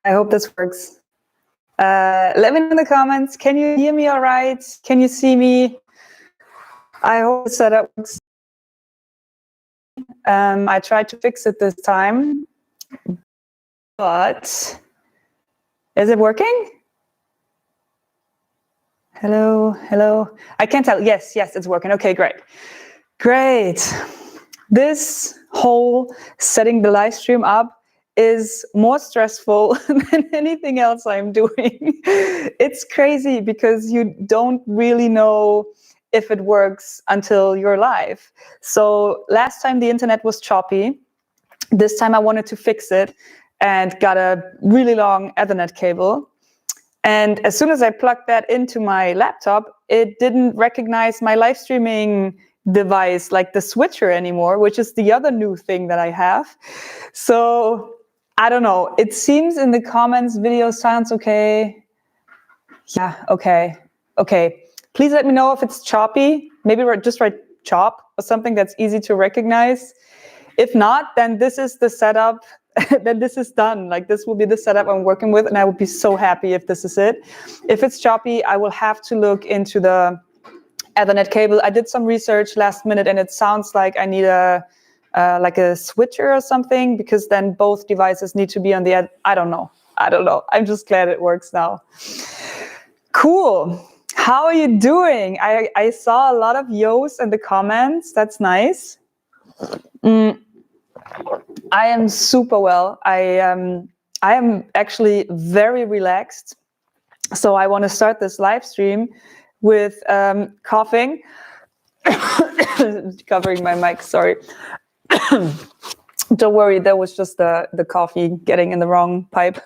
I hope this works. Let me know in the comments. Can you hear me all right? Can you see me? I hope the setup works. I tried to fix it this time, but is it working? Hello, hello. I can't tell. Yes, it's working. Okay, great. This whole setting the live stream up is more stressful than anything else I'm doing. It's crazy because you don't really know if it works until you're live. So last time the internet was choppy. This time I wanted to fix it and got a really long Ethernet cable. And as soon as I plugged that into my laptop, it didn't recognize my live streaming device, like the switcher anymore, which is the other new thing that I have. So I don't know. It seems in the comments, video sounds okay. Yeah, okay. Please let me know if it's choppy. Maybe just write chop or something that's easy to recognize. If not, then this is the setup. Then this is done. Like, this will be the setup I'm working with, and I would be so happy if this is it. If it's choppy, I will have to look into the Ethernet cable. I did some research last minute, and it sounds like I need like a switcher or something, because then both devices need to be on the I don't know. I'm just glad it works now. Cool. How are you doing? I saw a lot of yo's in the comments. That's nice. I am super well. I am actually very relaxed. So I want to start this live stream with coughing. Covering my mic, sorry. Don't worry, that was just the coffee getting in the wrong pipe.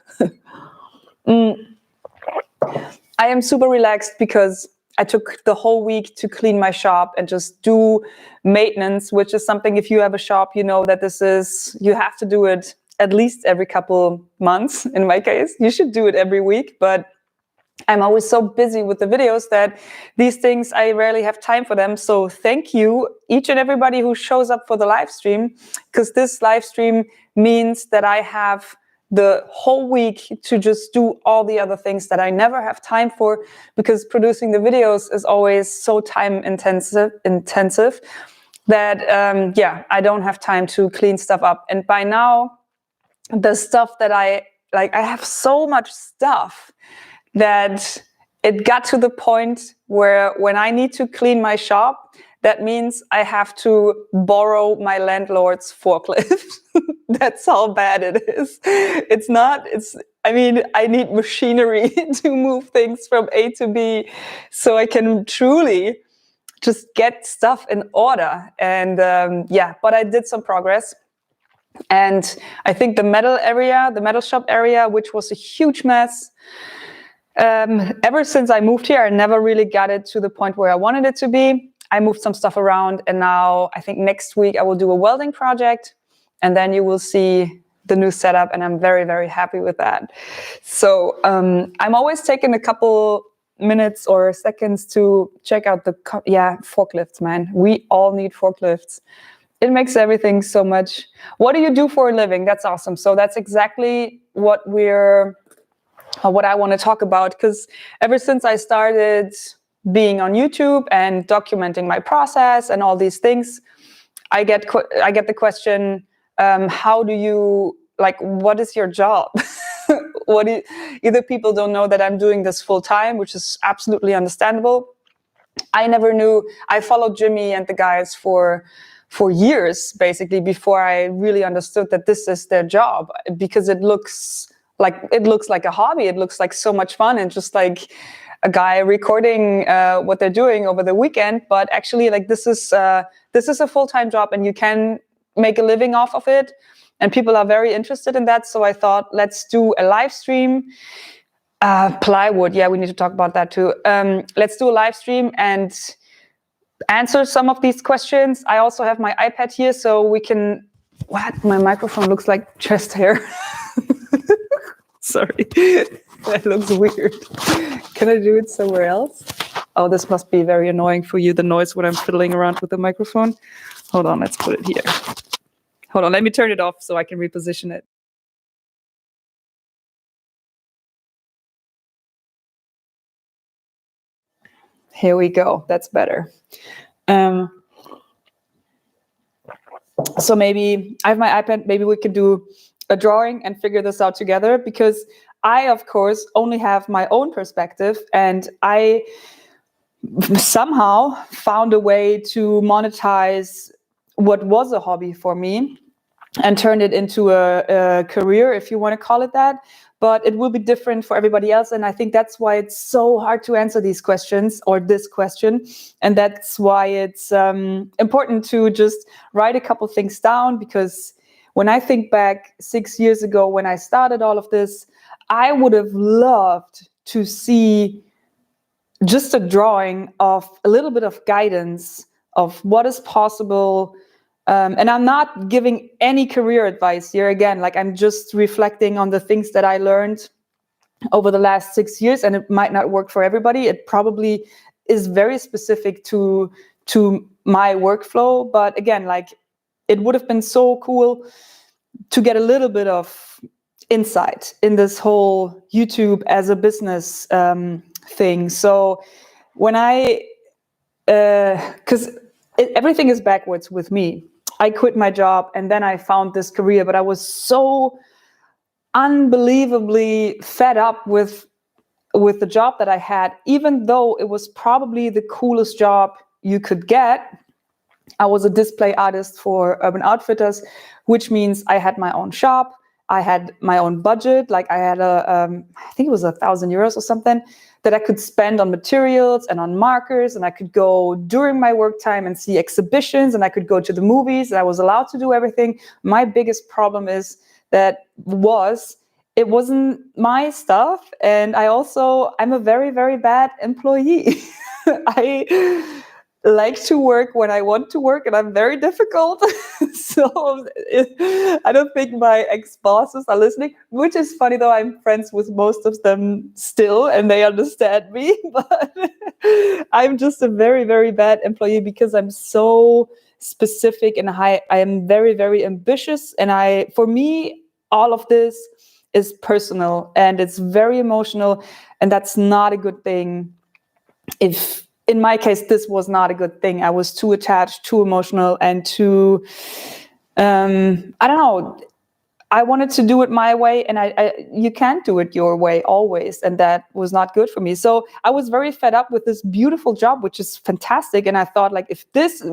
I am super relaxed because I took the whole week to clean my shop and just do maintenance, which is something, if you have a shop, you know that you have to do it at least every couple months. In my case, you should do it every week, but I'm always so busy with the videos that these things, I rarely have time for them. So thank you, each and everybody who shows up for the live stream, because this live stream means that I have the whole week to just do all the other things that I never have time for, because producing the videos is always so time intensive that, I don't have time to clean stuff up. And by now, the stuff that I have so much stuff that it got to the point where when I need to clean my shop, that means I have to borrow my landlord's forklift. That's how bad it is. I need machinery to move things from A to B so I can truly just get stuff in order. And but I did some progress. And I think the metal shop area, which was a huge mess, ever since I moved here, I never really got it to the point where I wanted it to be. I moved some stuff around, and now I think next week I will do a welding project, and then you will see the new setup, and I'm very, very happy with that. So I'm always taking a couple minutes or seconds to check out forklifts, man. We all need forklifts. It makes everything so much. What do you do for a living? That's awesome. So that's exactly what I want to talk about, because ever since I started being on YouTube and documenting my process and all these things, I get the question, how do you, what is your job? Either people don't know that I'm doing this full time, which is absolutely understandable. I never knew. I followed Jimmy and the guys for years, basically, before I really understood that this is their job, because it looks like a hobby. It looks like so much fun, and just like a guy recording what they're doing over the weekend. But actually, this is a full-time job, and you can make a living off of it. And people are very interested in that. So I thought, let's do a live stream. Plywood, yeah, we need to talk about that too. Let's do a live stream and answer some of these questions. I also have my iPad here, so we can. What? My microphone looks like chest hair. Sorry, that looks weird. Can I do it somewhere else? Oh, this must be very annoying for you, the noise when I'm fiddling around with the microphone. Hold on, let's put it here. Hold on, let me turn it off so I can reposition it. Here we go. That's better. So maybe I have my iPad. Maybe we could do a drawing and figure this out together, because I, of course, only have my own perspective, and I somehow found a way to monetize what was a hobby for me and turned it into a career, if you want to call it that. But it will be different for everybody else. And I think that's why it's so hard to answer these questions, or this question. And that's why it's important to just write a couple things down, because when I think back 6 years ago, when I started all of this, I would have loved to see just a drawing of a little bit of guidance of what is possible. And I'm not giving any career advice here. Again, like, I'm just reflecting on the things that I learned over the last 6 years, and it might not work for everybody. It probably is very specific to my workflow. But again, like, it would have been so cool to get a little bit of insight in this whole YouTube as a business thing. So when because everything is backwards with me. I quit my job and then I found this career, but I was so unbelievably fed up with the job that I had, even though it was probably the coolest job you could get. I was a display artist for Urban Outfitters, which means I had my own shop. I had my own budget. Like, I had I think it was €1,000 or something that I could spend on materials and on markers, and I could go during my work time and see exhibitions, and I could go to the movies, and I was allowed to do everything. My biggest problem is that it wasn't my stuff, and I'm a very, very bad employee. I like to work when I want to work, and I'm very difficult. So I don't think my ex-bosses are listening, which is funny, though. I'm friends with most of them still, and they understand me. But I'm just a very, very bad employee, because I'm so specific, and I am very, very ambitious. And for me, all of this is personal, and it's very emotional, and that's not a good thing. In my case, this was not a good thing. I was too attached, too emotional, and too, I don't know. I wanted to do it my way, and you can't do it your way always, and that was not good for me. So I was very fed up with this beautiful job, which is fantastic. And I thought, like, if this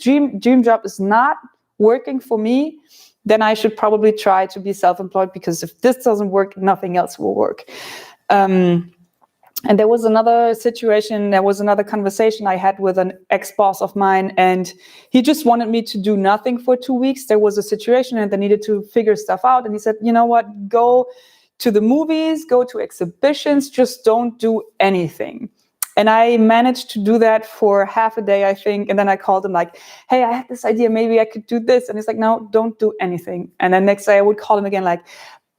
dream job is not working for me, then I should probably try to be self-employed, because if this doesn't work, nothing else will work. And there was another situation, there was another conversation I had with an ex-boss of mine, and he just wanted me to do nothing for 2 weeks. There was a situation and they needed to figure stuff out. And he said, you know what, go to the movies, go to exhibitions, just don't do anything. And I managed to do that for half a day, I think. And then I called him like, hey, I had this idea, maybe I could do this. And he's like, no, don't do anything. And then next day I would call him again, like,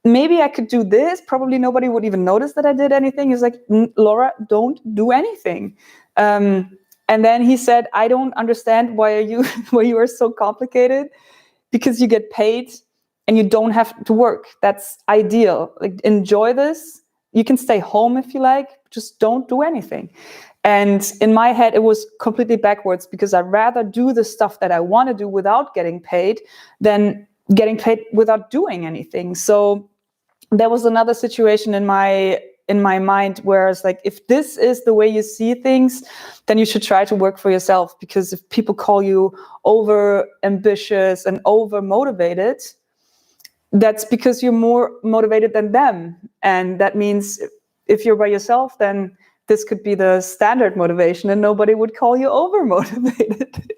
maybe I could do this. Probably nobody would even notice that I did anything. He's like, Laura, don't do anything. And then he said, I don't understand why you are so complicated, because you get paid and you don't have to work. That's ideal. Like, enjoy this. You can stay home if you like, just don't do anything. And in my head, it was completely backwards, because I'd rather do the stuff that I want to do without getting paid than getting paid without doing anything. So there was another situation in my mind where it's like, if this is the way you see things, then you should try to work for yourself. Because if people call you over ambitious and over motivated, that's because you're more motivated than them. And that means if you're by yourself, then this could be the standard motivation and nobody would call you over motivated.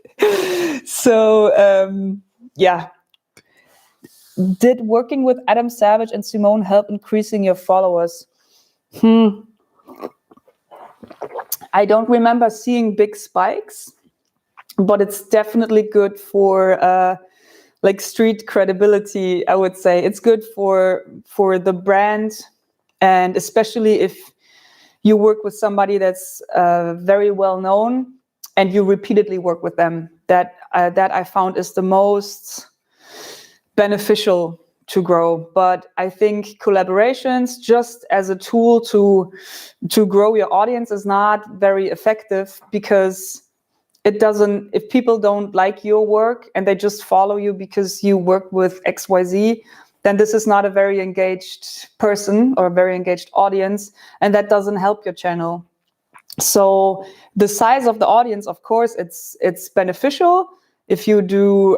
So, yeah. Did working with Adam Savage and Simone help increasing your followers? I don't remember seeing big spikes, but it's definitely good for like street credibility, I would say. It's good for the brand, and especially if you work with somebody that's very well known and you repeatedly work with them. That I found is the most beneficial to grow. But I think collaborations just as a tool to grow your audience is not very effective, because it doesn't, if people don't like your work and they just follow you because you work with XYZ, then this is not a very engaged person or a very engaged audience, and that doesn't help your channel. So the size of the audience, of course, it's beneficial. If you do,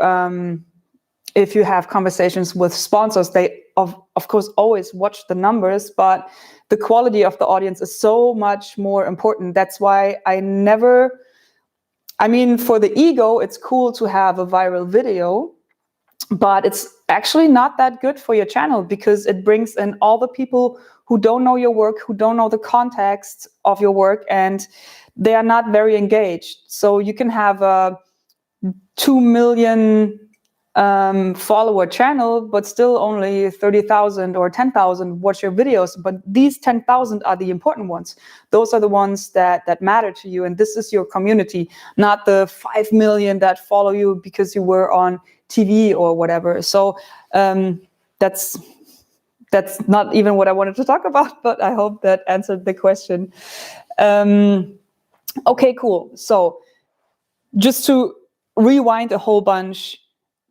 if you have conversations with sponsors, they of course always watch the numbers, but the quality of the audience is so much more important. That's why I mean, for the ego, it's cool to have a viral video, but it's actually not that good for your channel, because it brings in all the people who don't know your work, who don't know the context of your work, and they are not very engaged. So you can have a 2 million follower channel, but still only 30,000 or 10,000 watch your videos. But these 10,000 are the important ones. Those are the ones that matter to you. And this is your community, not the 5 million that follow you because you were on TV or whatever. So that's not even what I wanted to talk about, but I hope that answered the question. Okay, cool. So just to rewind a whole bunch,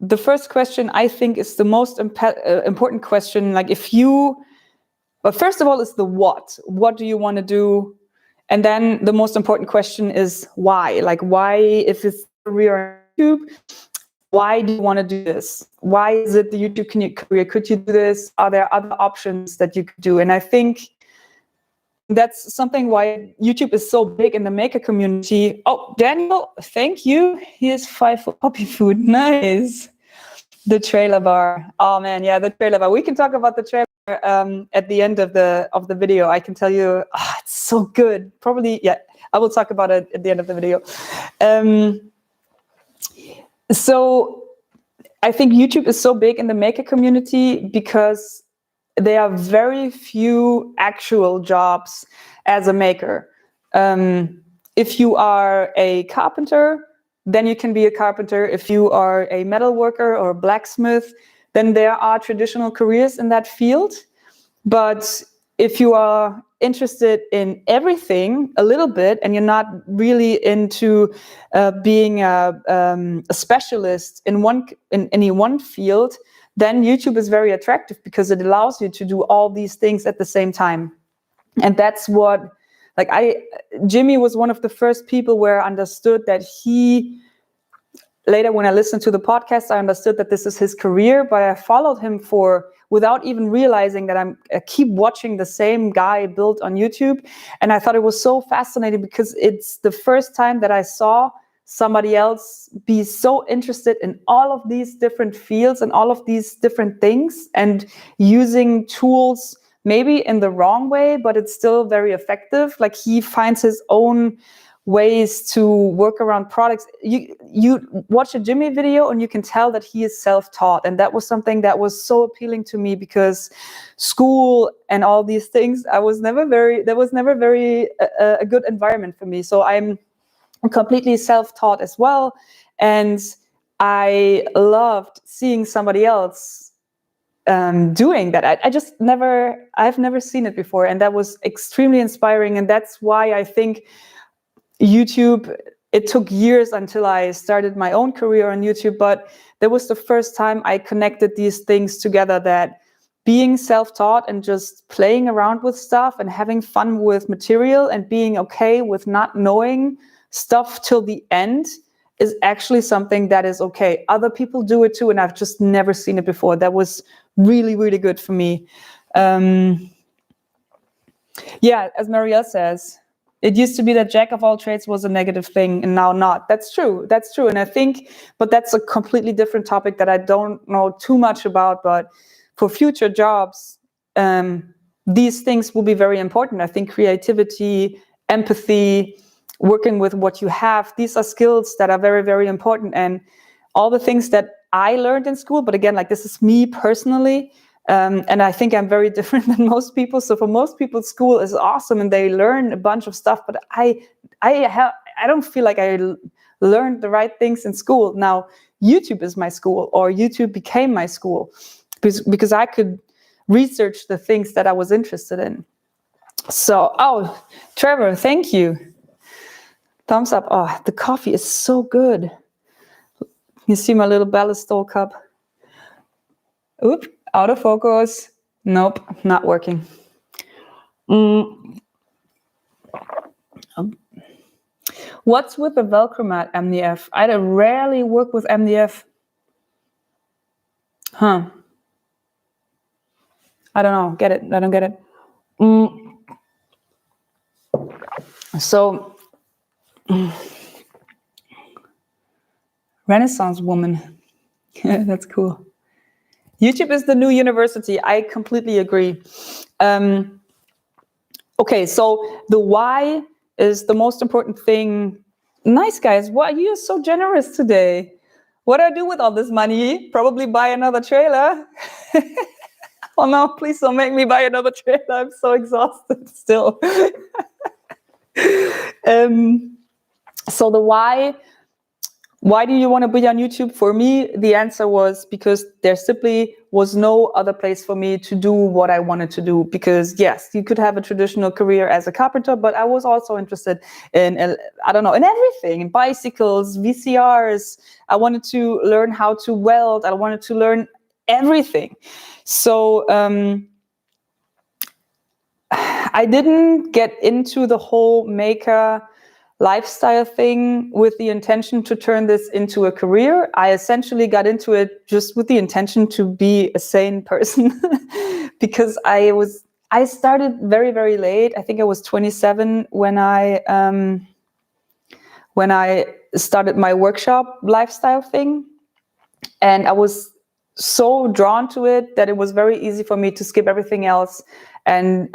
the first question I think is the most important question. Like, but first of all is the what. What do you want to do? And then the most important question is why. Like, why, if it's career on YouTube, why do you want to do this? Why is it the YouTube career? Could you do this? Are there other options that you could do? And I think that's something why YouTube is so big in the maker community. Oh, Daniel, thank you. Here's 5 for hobby food. Nice. The trailer bar. Oh man, yeah, the trailer bar. We can talk about the trailer at the end of the video. I can tell you, it's so good. Probably, yeah, I will talk about it at the end of the video. So I think YouTube is so big in the maker community because there are very few actual jobs as a maker. If you are a carpenter, then you can be a carpenter. If you are a metal worker or a blacksmith, then there are traditional careers in that field. But if you are interested in everything a little bit, and you're not really into being a specialist in any one field, then YouTube is very attractive because it allows you to do all these things at the same time. And that's what, like, Jimmy was one of the first people where I understood that later when I listened to the podcast, I understood that this is his career, but I followed him without even realizing that I keep watching the same guy build on YouTube. And I thought it was so fascinating because it's the first time that I saw somebody else be so interested in all of these different fields and all of these different things, and using tools maybe in the wrong way, but it's still very effective. Like, he finds his own ways to work around products. You watch a Jimmy video and you can tell that he is self-taught, and that was something that was so appealing to me, because school and all these things, that was never very a good environment for me. So I'm completely self-taught as well, and I loved seeing somebody else doing that. I've never seen it before, and that was extremely inspiring. And that's why I think YouTube, it took years until I started my own career on YouTube, but that was the first time I connected these things together, that being self-taught and just playing around with stuff and having fun with material and being okay with not knowing stuff till the end is actually something that is okay. Other people do it too, and I've just never seen it before. That was really, really good for me. Yeah, as Marielle says, it used to be that jack of all trades was a negative thing, and now not. That's true. That's true. And I think, but that's a completely different topic that I don't know too much about. But for future jobs, these things will be very important. I think creativity, empathy, working with what you have, these are skills that are very, very important. And all the things that I learned in school, but again, like, this is me personally, and I think I'm very different than most people. So for most people, school is awesome and they learn a bunch of stuff, but I don't feel like I learned the right things in school. Now, YouTube is my school, or YouTube became my school. because I could research the things that I was interested in. So, oh, Trevor, thank you. Thumbs up. Oh, the coffee is so good. You see my little Ballastol cup? Oop, out of focus. Nope, not working. What's with the Velcro mat, MDF? I rarely work with MDF. Huh. I don't know. Get it? I don't get it. So, Renaissance woman. That's cool. YouTube is the new university. I completely agree. Okay, so the why is the most important thing. Nice, guys. Why you're so generous today? What do I do with all this money? Probably buy another trailer. Oh no, please don't make me buy another trailer. I'm so exhausted still. So the why do you want to be on YouTube? For me, the answer was because there simply was no other place for me to do what I wanted to do. Because yes, you could have a traditional career as a carpenter, but I was also interested in, I don't know, in everything, in bicycles, VCRs. I wanted to learn how to weld. I wanted to learn everything. So I didn't get into the whole maker lifestyle thing with the intention to turn this into a career. I essentially got into it just with the intention to be a sane person because I started very, very late. I think I was 27 when I started my workshop lifestyle thing. And I was so drawn to it that it was very easy for me to skip everything else. And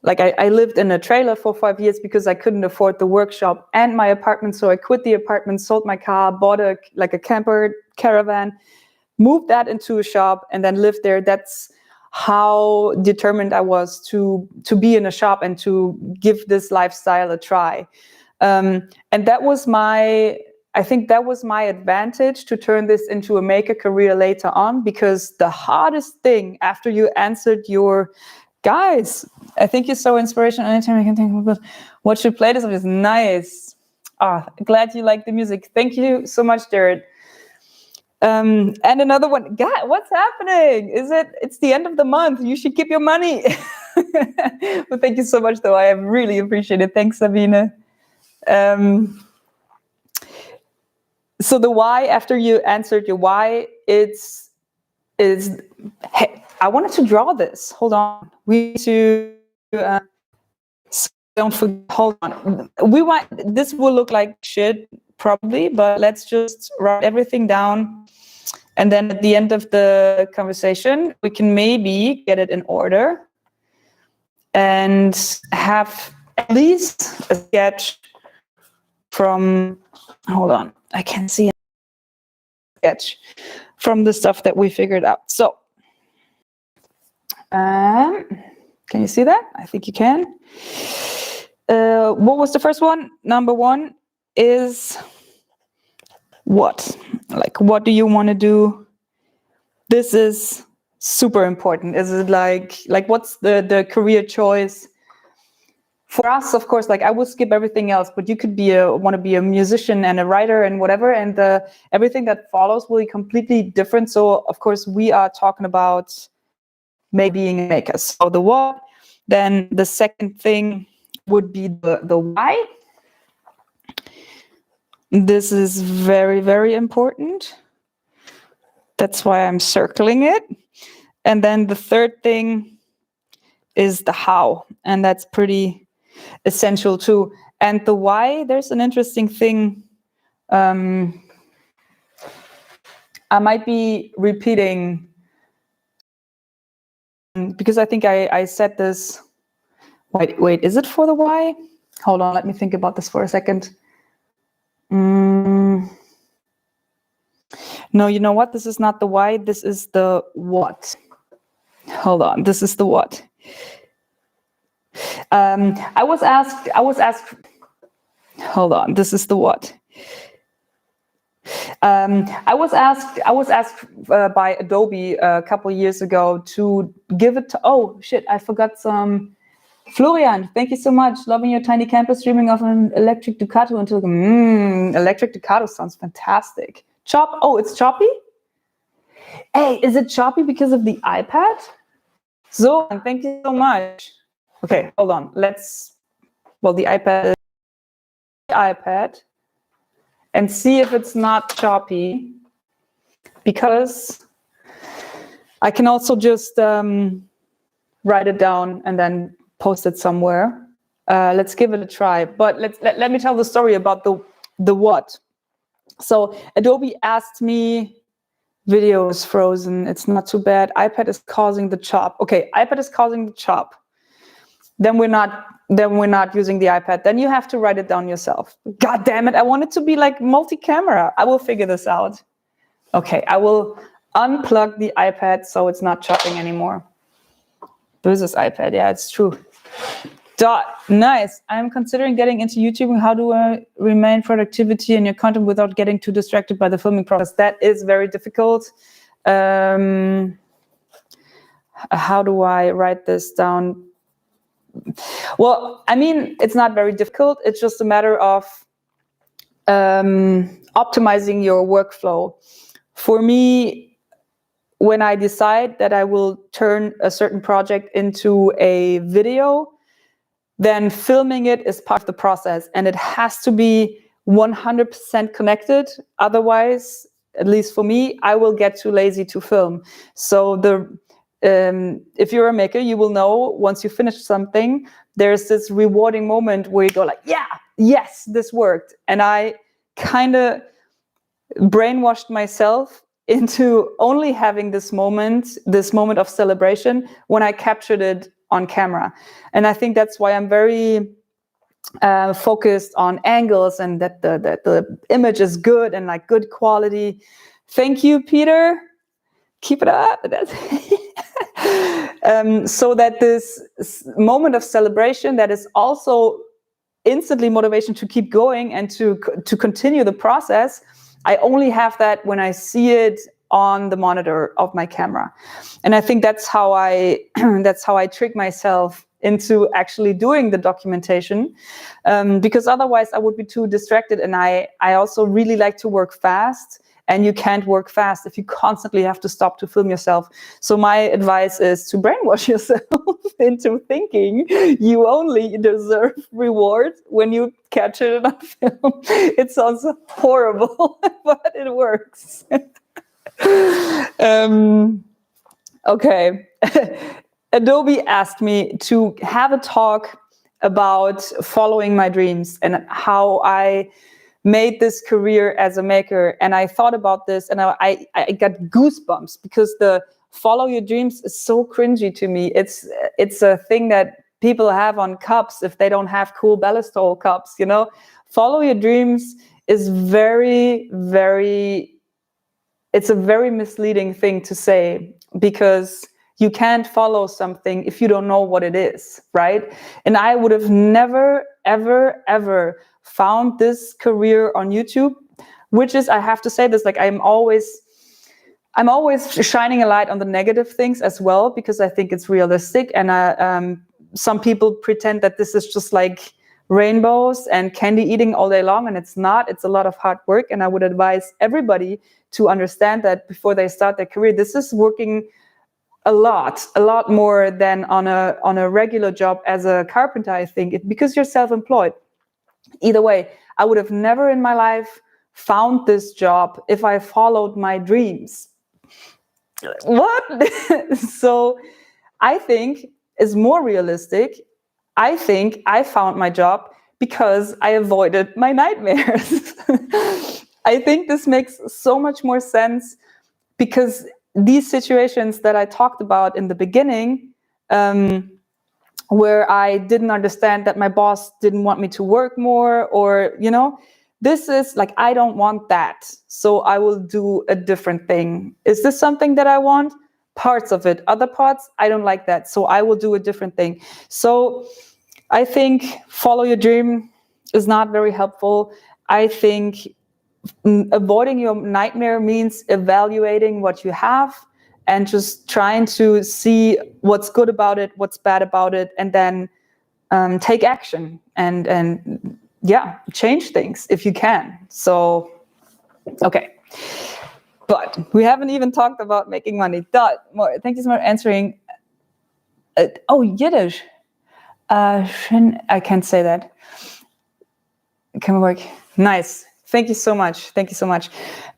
like I lived in a trailer for 5 years because I couldn't afford the workshop and my apartment. So I quit the apartment, sold my car, bought a camper caravan, moved that into a shop and then lived there. That's how determined I was to be in a shop and to give this lifestyle a try. And that was I think that was my advantage to turn this into a maker career later on, because the hardest thing after you answered your guys, I think you're so inspirational. Anytime I can think about what should play this is nice. Glad you like the music. Thank you so much, Jared. And another one. God, what's happening? It's the end of the month. You should keep your money. But thank you so much, though. I really appreciate it. Thanks, Sabine. So the why, after you answered your why, is hey, I wanted to draw this. Hold on. We need to don't forget. Hold on. This will look like shit probably, but let's just write everything down, and then at the end of the conversation, we can maybe get it in order and have at least a sketch from. Hold on. I can't see a sketch from the stuff that we figured out. So, can you see that? I think you can. What was the first one? Number one is what? Like, what do you want to do? This is super important. Is it like what's the career choice? For us, of course, like I would skip everything else, but you could want to be a musician and a writer and whatever, and everything that follows will be completely different. So, of course, we are talking about maybe being a maker. So the what, then the second thing would be the why. This is very, very important. That's why I'm circling it. And then the third thing is the how, and that's pretty essential too. And the why, there's an interesting thing. I might be repeating because I think I said this. Wait, is it for the why? Hold on, let me think about this for a second. No, you know what? This is not the why. This is the what. Hold on, this is the what. I was asked, hold on, this is the what. I was asked by Adobe a couple of years ago to give it to, oh shit, I forgot some. Florian, thank you so much. Loving your tiny campus, dreaming of an electric Ducato until electric Ducato sounds fantastic. Oh, it's choppy? Hey, is it choppy because of the iPad? So, thank you so much. Okay, hold on. Well, the iPad and see if it's not choppy, because I can also just write it down and then post it somewhere. Let's give it a try. But let me tell the story about the what. So Adobe asked me, video is frozen. It's not too bad. iPad is causing the chop. Okay, iPad is causing the chop. Then we're not using the iPad. Then you have to write it down yourself. God damn it! I want it to be like multi-camera. I will figure this out. Okay, I will unplug the iPad so it's not chopping anymore. This is iPad. Yeah, it's true. Nice. I'm considering getting into YouTube. How do I remain productivity in your content without getting too distracted by the filming process? That is very difficult. How do I write this down? Well, I mean, it's not very difficult. It's just a matter of optimizing your workflow. For me, when I decide that I will turn a certain project into a video, then filming it is part of the process, and it has to be 100% connected. Otherwise, at least for me, I will get too lazy to film. So if you're a maker, you will know once you finish something, there's this rewarding moment where you go like, yeah, yes, this worked. And I kind of brainwashed myself into only having this moment of celebration when I captured it on camera. And I think that's why I'm very focused on angles and that the image is good and like good quality. Thank you, Peter. Keep it up. So that this moment of celebration that is also instantly motivation to keep going and to continue the process, I only have that when I see it on the monitor of my camera. And I think that's how I trick myself into actually doing the documentation, because otherwise I would be too distracted. And I also really like to work fast, and you can't work fast if you constantly have to stop to film yourself. So my advice is to brainwash yourself into thinking you only deserve reward when you capture it on film. It sounds horrible, but it works. Okay. Adobe asked me to have a talk about following my dreams and how I made this career as a maker. And I thought about this and I got goosebumps because the follow your dreams is so cringy to me. It's a thing that people have on cups if they don't have cool Ballistol cups, you know. Follow your dreams is very, very, it's a very misleading thing to say, because you can't follow something if you don't know what it is, right? And I would have never, ever, ever found this career on YouTube, which is, I have to say this, like I'm always shining a light on the negative things as well, because I think it's realistic. And some people pretend that this is just like rainbows and candy eating all day long, and it's not. It's a lot of hard work. And I would advise everybody to understand that before they start their career. This is working a lot more than on a regular job as a carpenter, I think, because you're self-employed. Either way, I would have never in my life found this job if I followed my dreams. What? So I think is more realistic. I think I found my job because I avoided my nightmares. I think this makes so much more sense, because these situations that I talked about in the beginning, where I didn't understand that my boss didn't want me to work more, or, you know, this is like, I don't want that, so I will do a different thing. Is this something that I want? Parts of it. Other parts, I don't like that, so I will do a different thing. So I think follow your dream is not very helpful. I think avoiding your nightmare means evaluating what you have and just trying to see what's good about it, what's bad about it, and then take action and yeah, change things if you can. So, okay. But we haven't even talked about making money. Thank you so much for answering. Yiddish. I can't say that. Can work. Nice. Thank you so much. Thank you so much.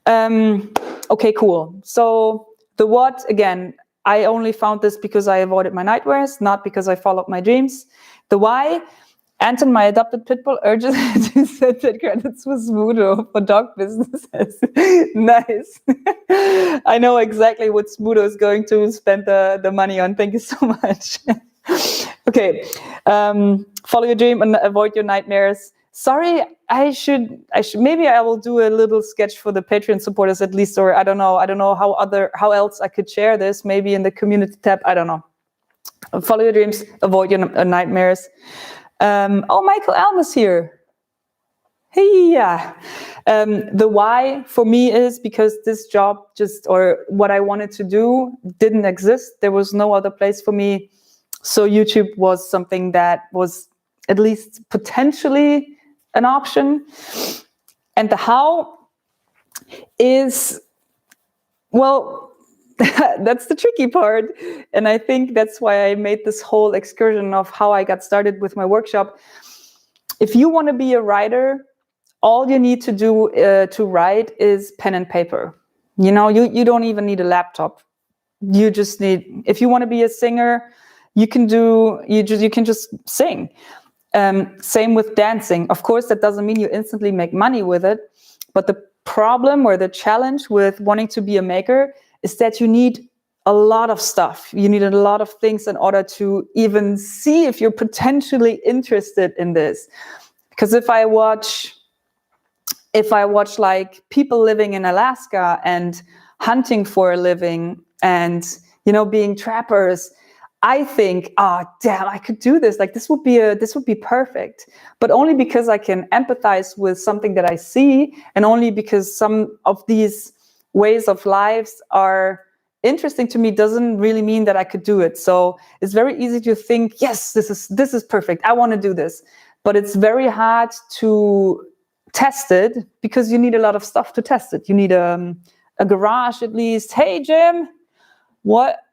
Okay, cool. So the what, again, I only found this because I avoided my nightmares, not because I followed my dreams. The why, Anton, my adopted pit bull, urges to set that credits with Smudo for dog businesses. Nice. I know exactly what Smudo is going to spend the money on. Thank you so much. Okay. Follow your dream and avoid your nightmares. Sorry, I should maybe I will do a little sketch for the Patreon supporters at least, or I don't know how else I could share this, maybe in the community tab, I don't know. Follow your dreams, avoid your nightmares. Michael Alm is here. Hey, yeah. The why for me is because this job or what I wanted to do didn't exist. There was no other place for me. So YouTube was something that was at least potentially an option. And the how is, well, that's the tricky part. And I think that's why I made this whole excursion of how I got started with my workshop. If you want to be a writer, all you need to do to write is pen and paper. You know, you don't even need a laptop. You just need, if you want to be a singer, you can just sing. Same with dancing. Of course, that doesn't mean you instantly make money with it. But the problem or the challenge with wanting to be a maker is that you need a lot of stuff. You need a lot of things in order to even see if you're potentially interested in this. Because if I watch like people living in Alaska and hunting for a living and, you know, being trappers, I think, damn, I could do this. Like this would be perfect. But only because I can empathize with something that I see, and only because some of these ways of lives are interesting to me doesn't really mean that I could do it. So it's very easy to think, yes, this is perfect. I want to do this. But it's very hard to test it because you need a lot of stuff to test it. You need a garage at least. Hey, Jim.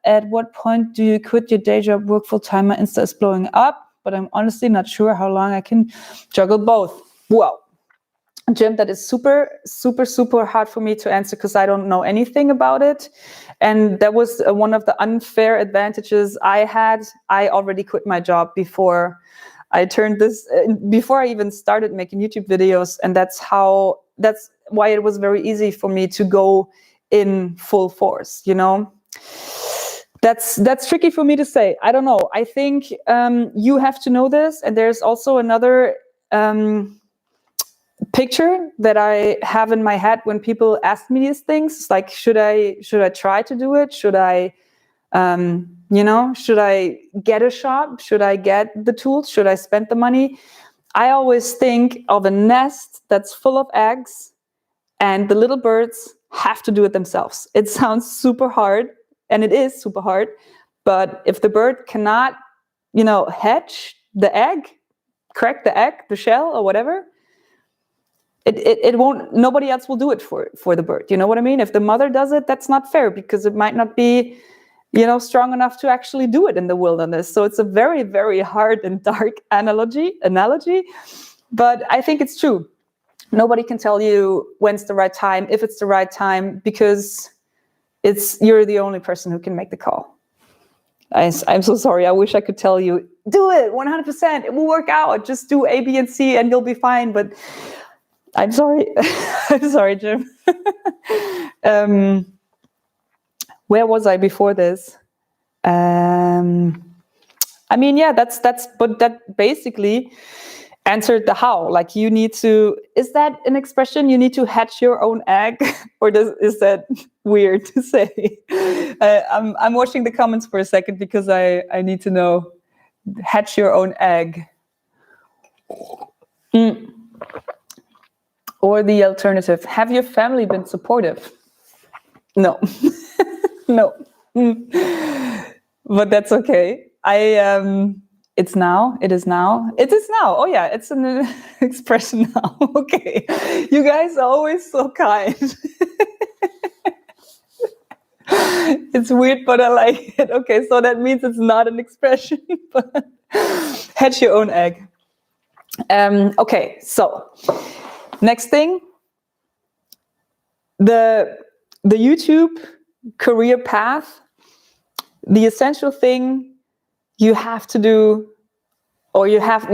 At what point do you quit your day job, work full time? My Insta is blowing up, but I'm honestly not sure how long I can juggle both. Well, Jim, that is super, super, super hard for me to answer because I don't know anything about it. And that was one of the unfair advantages I had. I already quit my job before I even started making YouTube videos. And that's why it was very easy for me to go in full force, you know? That's tricky for me to say. I don't know. I think you have to know this. And there's also another picture that I have in my head when people ask me these things. It's like, should I try to do it? Should I, should I get a shop? Should I get the tools? Should I spend the money? I always think of a nest that's full of eggs and the little birds have to do it themselves. It sounds super hard. And it is super hard, but if the bird cannot, hatch the egg, crack the egg, the shell or whatever, it won't, nobody else will do it for the bird. You know what I mean? If the mother does it, that's not fair because it might not be, strong enough to actually do it in the wilderness. So it's a very, very hard and dark analogy, but I think it's true. Nobody can tell you when's the right time, if it's the right time, because you're the only person who can make the call. I'm so sorry. I wish I could tell you, do it 100%. It will work out. Just do A, B, and C and you'll be fine. But I'm sorry. I'm sorry, Jim. Where was I before this? But that basically answered the how. Like you need to, is that an expression? You need to hatch your own egg, or is that weird to say? I'm watching the comments for a second because I need to know. Hatch your own egg. Or the alternative, have your family been supportive? No. No. But that's okay. It is now. Oh yeah, it's an expression now. Okay. You guys are always so kind. It's weird, but I like it. Okay, so that means it's not an expression, but hatch your own egg. Okay, so next thing, the YouTube career path, the essential thing you have to do, or you have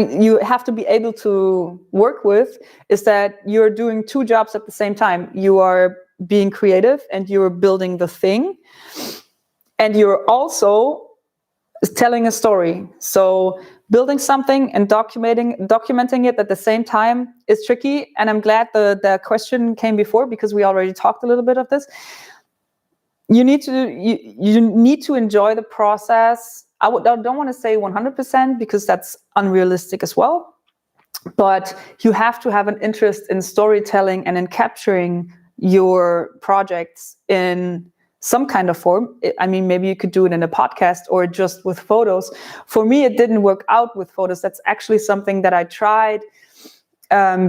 to be able to work with, is that you're doing 2 jobs at the same time. You are being creative and you're building the thing, and you're also telling a story. So building something and documenting it at the same time is tricky. And I'm glad the question came before, because we already talked a little bit of this. You need to enjoy the process. I don't want to say 100%, because that's unrealistic as well. But you have to have an interest in storytelling and in capturing your projects in some kind of form. I mean, maybe you could do it in a podcast or just with photos. For me, it didn't work out with photos. That's actually something that I tried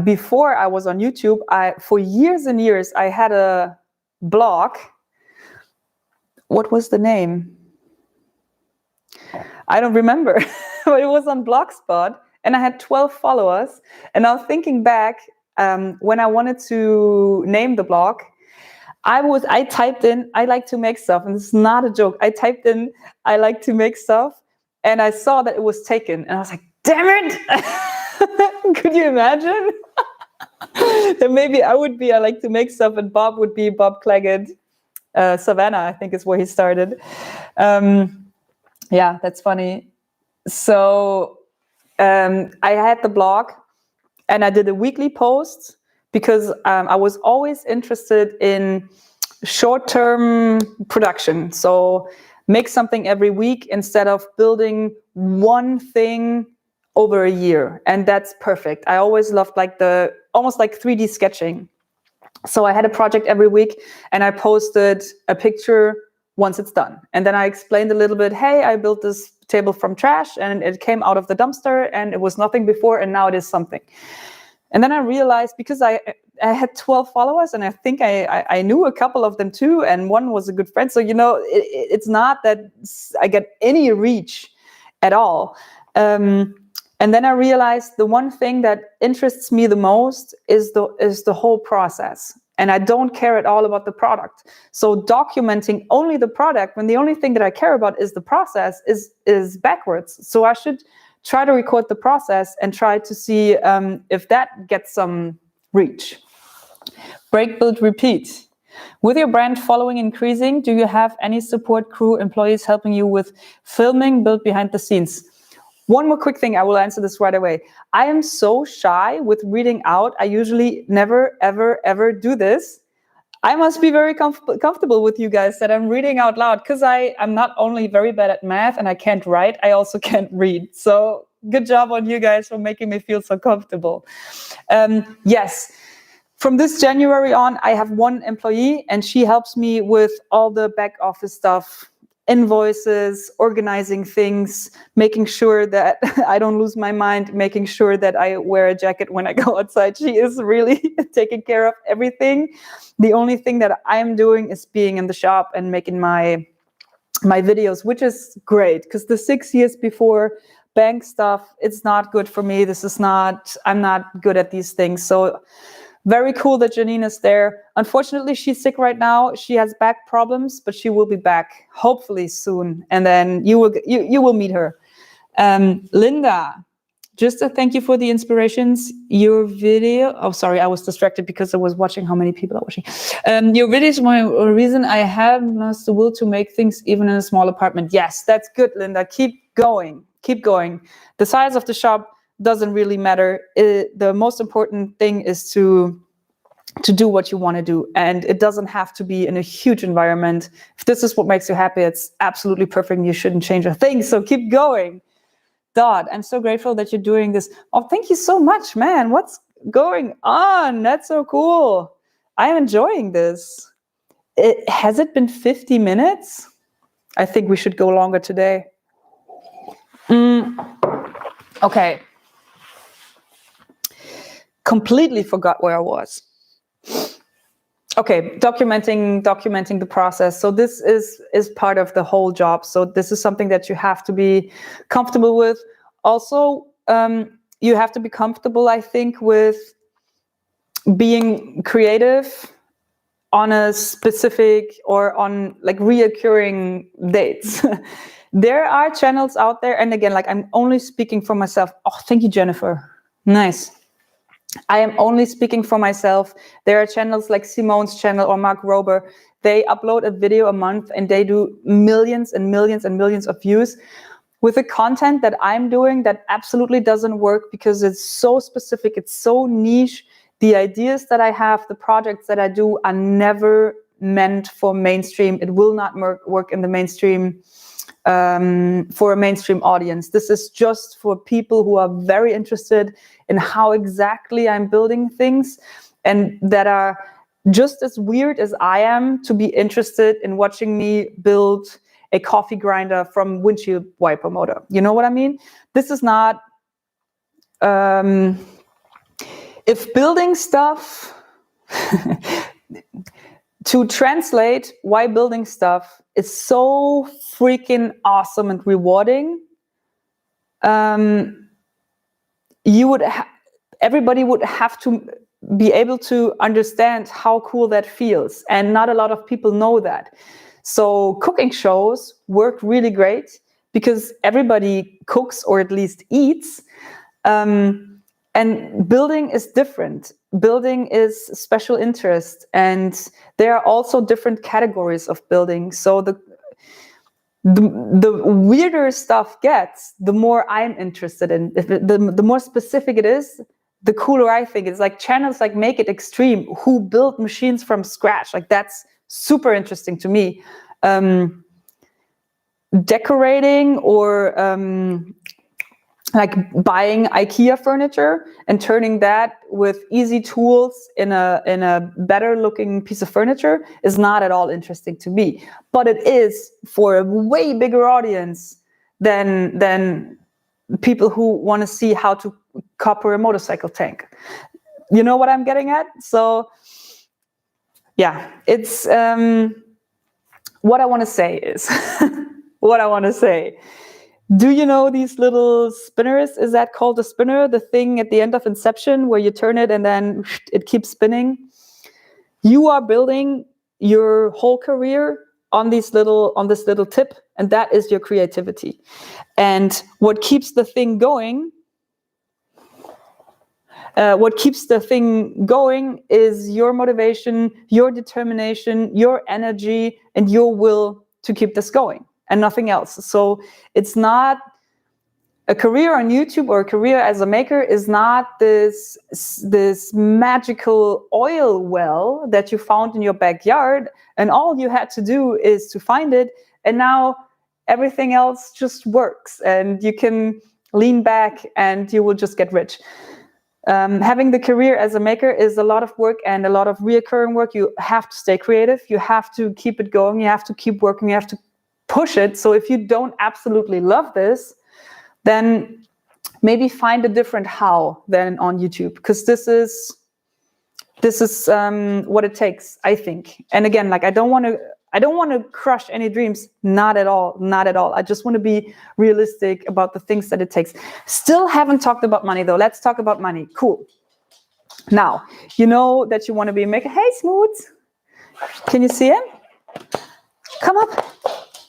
before I was on YouTube. For years and years, I had a blog. What was the name? I don't remember, but it was on Blogspot, and I had 12 followers. And now thinking back, when I wanted to name the blog, I typed in, I like to make stuff, and it's not a joke. I typed in, I like to make stuff, and I saw that it was taken, and I was like, damn it! Could you imagine? Then maybe I would be, I like to make stuff, and Bob would be Bob Claggett. Savannah, I think, is where he started. Yeah, that's funny. So I had the blog, and I did a weekly post, because I was always interested in short-term production. So make something every week instead of building one thing over a year. And that's perfect. I always loved almost like 3D sketching. So I had a project every week, and I posted a picture once it's done. And then I explained a little bit, hey, I built this table from trash, and it came out of the dumpster, and it was nothing before, and now it is something. And then I realized, because I had 12 followers, and I think I knew a couple of them too, and one was a good friend. So, it's not that I get any reach at all. And then I realized the one thing that interests me the most is the whole process. And I don't care at all about the product. So documenting only the product, when the only thing that I care about is the process, is backwards. So I should try to record the process and try to see if that gets some reach. Break, build, repeat. With your brand following increasing, do you have any support crew employees helping you with filming, build behind the scenes? One more quick thing, I will answer this right away. I am so shy with reading out. I usually never, ever, ever do this. I must be very comfortable with you guys that I'm reading out loud, because I'm not only very bad at math and I can't write, I also can't read. So good job on you guys for making me feel so comfortable. Yes, from this January on, I have 1 employee, and she helps me with all the back office stuff, invoices, organizing things, making sure that I don't lose my mind, making sure that I wear a jacket when I go outside. She is really taking care of everything. The only thing that I'm doing is being in the shop and making my videos, which is great, because the 6 years before, bank stuff, it's not good for me. I'm not good at these things. So very cool that Janine is there. Unfortunately, she's sick right now. She has back problems, but she will be back hopefully soon. And then you will meet her. Linda, just a thank you for the inspirations. Your video, oh, sorry, I was distracted because I was watching how many people are watching. Your video is my reason I have lost the will to make things even in a small apartment. Yes, that's good, Linda. Keep going. Keep going. The size of the shop doesn't really matter. The most important thing is to do what you want to do, and it doesn't have to be in a huge environment. If this is what makes you happy, it's absolutely perfect. You shouldn't change a thing. So keep going. Dot, I'm so grateful that you're doing this. Oh, thank you so much, man. going on. That's so cool. I'm enjoying this. Has it been 50 minutes? I think we should go longer today. Okay. Completely forgot where I was. Okay, documenting the process. So this is part of the whole job. So this is something that you have to be comfortable with. Also, you have to be comfortable, I think, with being creative on a specific or on like reoccurring dates. There are channels out there, and again, like I'm only speaking for myself. Oh, thank you, Jennifer. Nice. I am only speaking for myself. There are channels like Simone's channel or Mark Rober. They upload a video a month and they do millions and millions and millions of views. With the content that I'm doing, that absolutely doesn't work because it's so specific, it's so niche. The ideas that I have, the projects that I do are never meant for mainstream. It will not work in the mainstream, for a mainstream audience. This is just for people who are very interested in how exactly I'm building things and that are just as weird as I am to be interested in watching me build a coffee grinder from windshield wiper motor. You know what I mean? This is not... if building stuff... to translate why building stuff is so freaking awesome and rewarding, everybody would have to be able to understand how cool that feels, and not a lot of people know that. So cooking shows work really great because everybody cooks or at least eats. And building is different. Building is special interest, and there are also different categories of building. So the weirder stuff gets, the more I'm interested in. The more specific it is, the cooler I think. It's like channels like Make It Extreme, who build machines from scratch. Like that's super interesting to me. Decorating or like buying IKEA furniture and turning that with easy tools in a better looking piece of furniture is not at all interesting to me. But it is for a way bigger audience than people who want to see how to copper a motorcycle tank. You know what I'm getting at? So yeah, it's what I want to say is do you know these little spinners? Is that called a spinner? The thing at the end of Inception where you turn it and then it keeps spinning? You are building your whole career on this little tip, and that is your creativity. And what keeps the thing going is your motivation, your determination, your energy, and your will to keep this going. And nothing else. So it's not a career on YouTube or a career as a maker is not this magical oil well that you found in your backyard and all you had to do is to find it, and now everything else just works and you can lean back and you will just get rich. Having the career as a maker is a lot of work and a lot of reoccurring work. You have to stay creative, you have to keep it going, you have to keep working, you have to push it. So if you don't absolutely love this, then maybe find a different how than on YouTube, because this is what it takes, I think. And again, like I don't want to crush any dreams, not at all. I just want to be realistic about the things that it takes. Still haven't talked about money though. Let's talk about money. Cool. Now, you know that you want to be a maker. Hey, Smooth. Can you see him? Come up.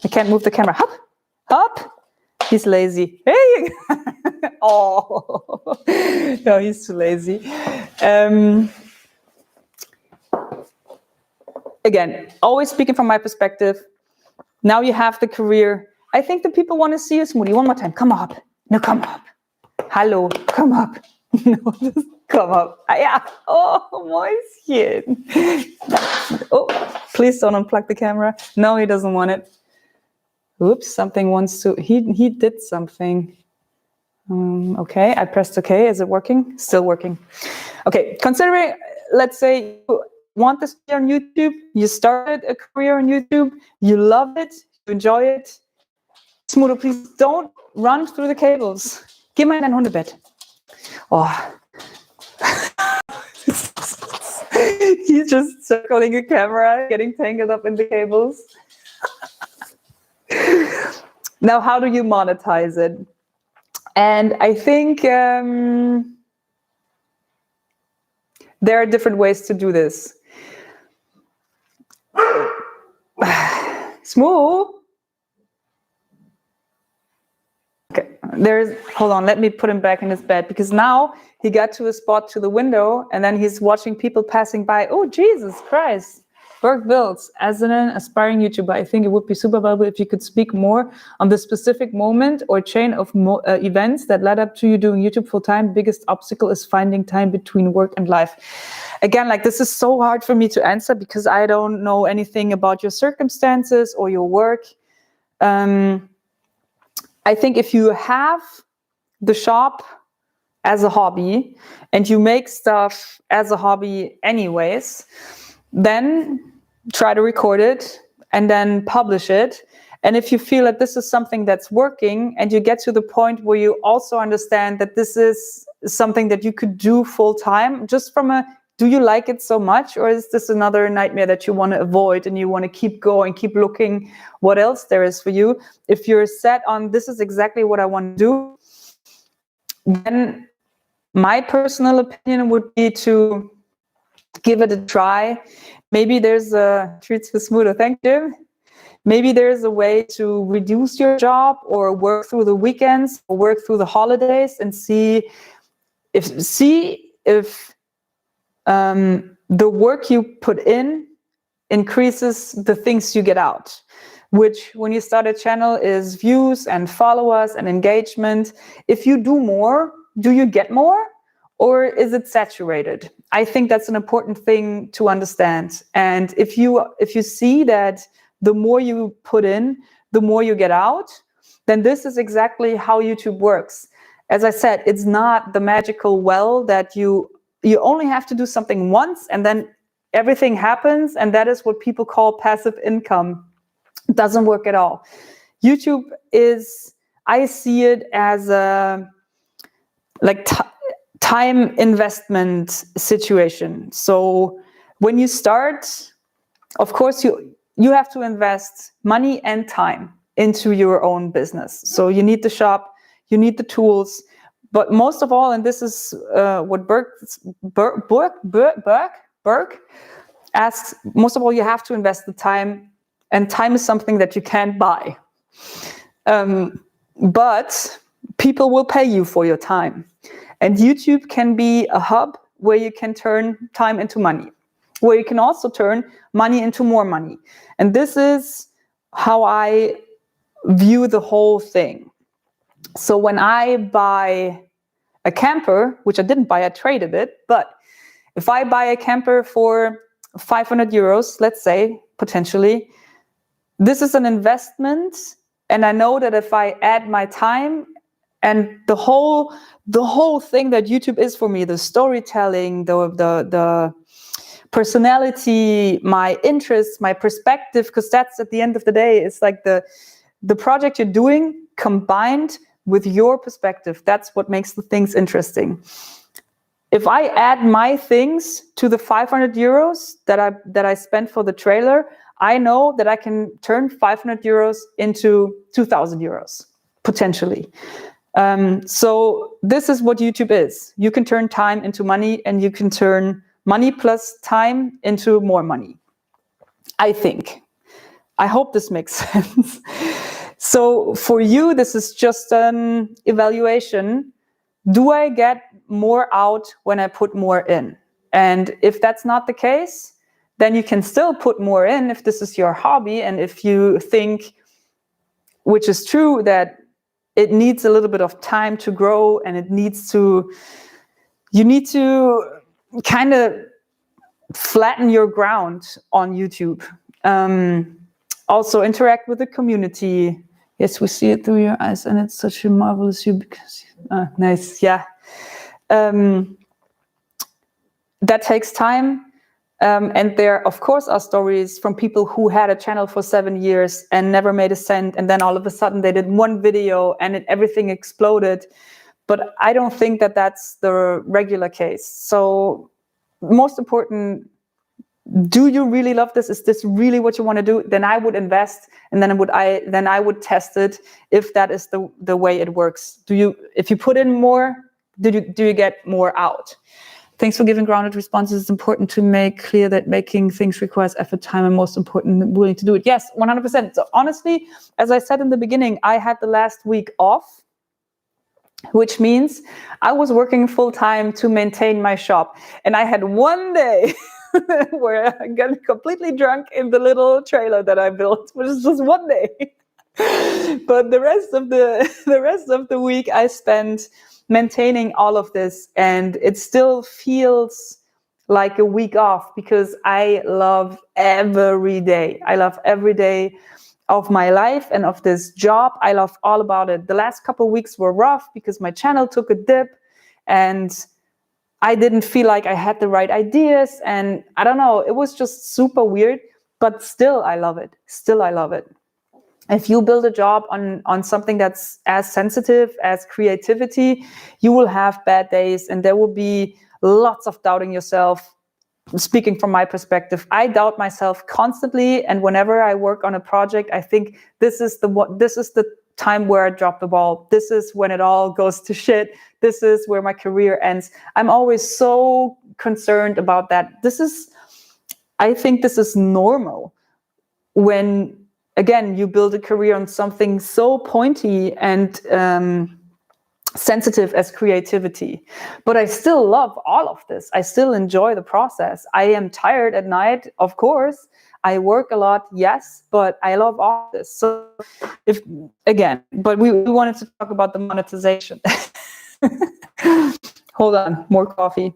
I can't move the camera. Up. He's lazy. Hey. Oh, no, he's too lazy. Again, always speaking from my perspective. Now you have the career. I think the people want to see you, Smoothie. One more time. Come up. No, come up. Hello. Come up. No, just come up. Yeah. Oh, Mäuschen. Oh, please don't unplug the camera. No, he doesn't want it. Oops, something wants to... He did something. Okay, I pressed okay. Is it working? Still working. Okay, considering, let's say you want this to be on YouTube, you started a career on YouTube, you love it, you enjoy it. Smoother, please don't run through the cables. Geh mal in dein Hundebett. Oh. He's just circling a camera, getting tangled up in the cables. Now, how do you monetize it? And I think there are different ways to do this. Smooth. Okay, hold on, let me put him back in his bed, because now he got to a spot to the window and then he's watching people passing by. Oh, Jesus Christ. Berg builds, as an aspiring YouTuber, I think it would be super valuable if you could speak more on the specific moment or chain of events that led up to you doing YouTube full time. Biggest obstacle is finding time between work and life. Again, like, this is so hard for me to answer because I don't know anything about your circumstances or your work. I think if you have the shop as a hobby and you make stuff as a hobby anyways, then try to record it and then publish it. And if you feel that this is something that's working and you get to the point where you also understand that this is something that you could do full time, just from a, do you like it so much, or is this another nightmare that you want to avoid and you want to keep going, keep looking what else there is for you? If you're set on this is exactly what I want to do, then my personal opinion would be to give it a try. Maybe there's a treats for smoother. Thank you. Maybe there's a way to reduce your job or work through the weekends or work through the holidays and see if the work you put in increases the things you get out, which when you start a channel is views and followers and engagement. If you do more, do you get more, or is it saturated? I think that's an important thing to understand. And if you see that the more you put in, the more you get out, then this is exactly how YouTube works. As I said, it's not the magical well that you only have to do something once and then everything happens, and that is what people call passive income. It doesn't work at all. YouTube is, I see it as a time investment situation. So when you start, of course, you have to invest money and time into your own business. So you need the shop, you need the tools, but most of all, and this is what Berg asks, most of all, you have to invest the time, and time is something that you can't buy. But people will pay you for your time. And YouTube can be a hub where you can turn time into money, where you can also turn money into more money. And this is how I view the whole thing. So when I buy a camper, which I didn't buy, I traded it, but if I buy a camper for 500 euros, let's say, potentially, this is an investment. And I know that if I add my time and the whole thing that YouTube is for me, the storytelling, the personality, my interests, my perspective, because that's at the end of the day, it's like the project you're doing combined with your perspective. That's what makes the things interesting. If I add my things to the 500 euros that I spent for the trailer, I know that I can turn 500 euros into 2,000 euros, potentially. So this is what YouTube is. You can turn time into money, and you can turn money plus time into more money, I think. I hope this makes sense. So for you, this is just an evaluation. Do I get more out when I put more in? And if that's not the case, then you can still put more in if this is your hobby. And if you think, which is true, that it needs a little bit of time to grow, and you need to kind of flatten your ground on YouTube. Also interact with the community, Yes, we see it through your eyes, and it's such a marvelous you because nice, yeah. That takes time, and there, of course, are stories from people who had a channel for 7 years and never made a cent, and then all of a sudden they did one video and everything exploded. But I don't think that that's the regular case. So, most important. Do you really love this? Is this really what you want to do? Then I would invest, and then I would test it if that is the way it works. If you put in more, do you get more out? Thanks for giving grounded responses. It's important to make clear that making things requires effort, time, and most important, willing to do it. Yes, 100%. So honestly, as I said in the beginning, I had the last week off, which means I was working full time to maintain my shop, and I had one day where I got completely drunk in the little trailer that I built, which is just one day. But the rest of the week I spent maintaining all of this, and it still feels like a week off because I love every day. I love every day of my life and of this job. I love all about it. The last couple of weeks were rough because my channel took a dip, and I didn't feel like I had the right ideas, and I don't know, it was just super weird, but still I love it. Still I love it. If you build a job on something that's as sensitive as creativity, you will have bad days, and there will be lots of doubting yourself. Speaking from my perspective, I doubt myself constantly, and whenever I work on a project, I think this is the time where I drop the ball. This is when it all goes to shit. This is where my career ends. I'm always so concerned about that. I think this is normal when, again, you build a career on something so pointy and sensitive as creativity. But I still love all of this. I still enjoy the process. I am tired at night, of course. I work a lot, yes, but I love all this. So but we wanted to talk about the monetization. Hold on, more coffee.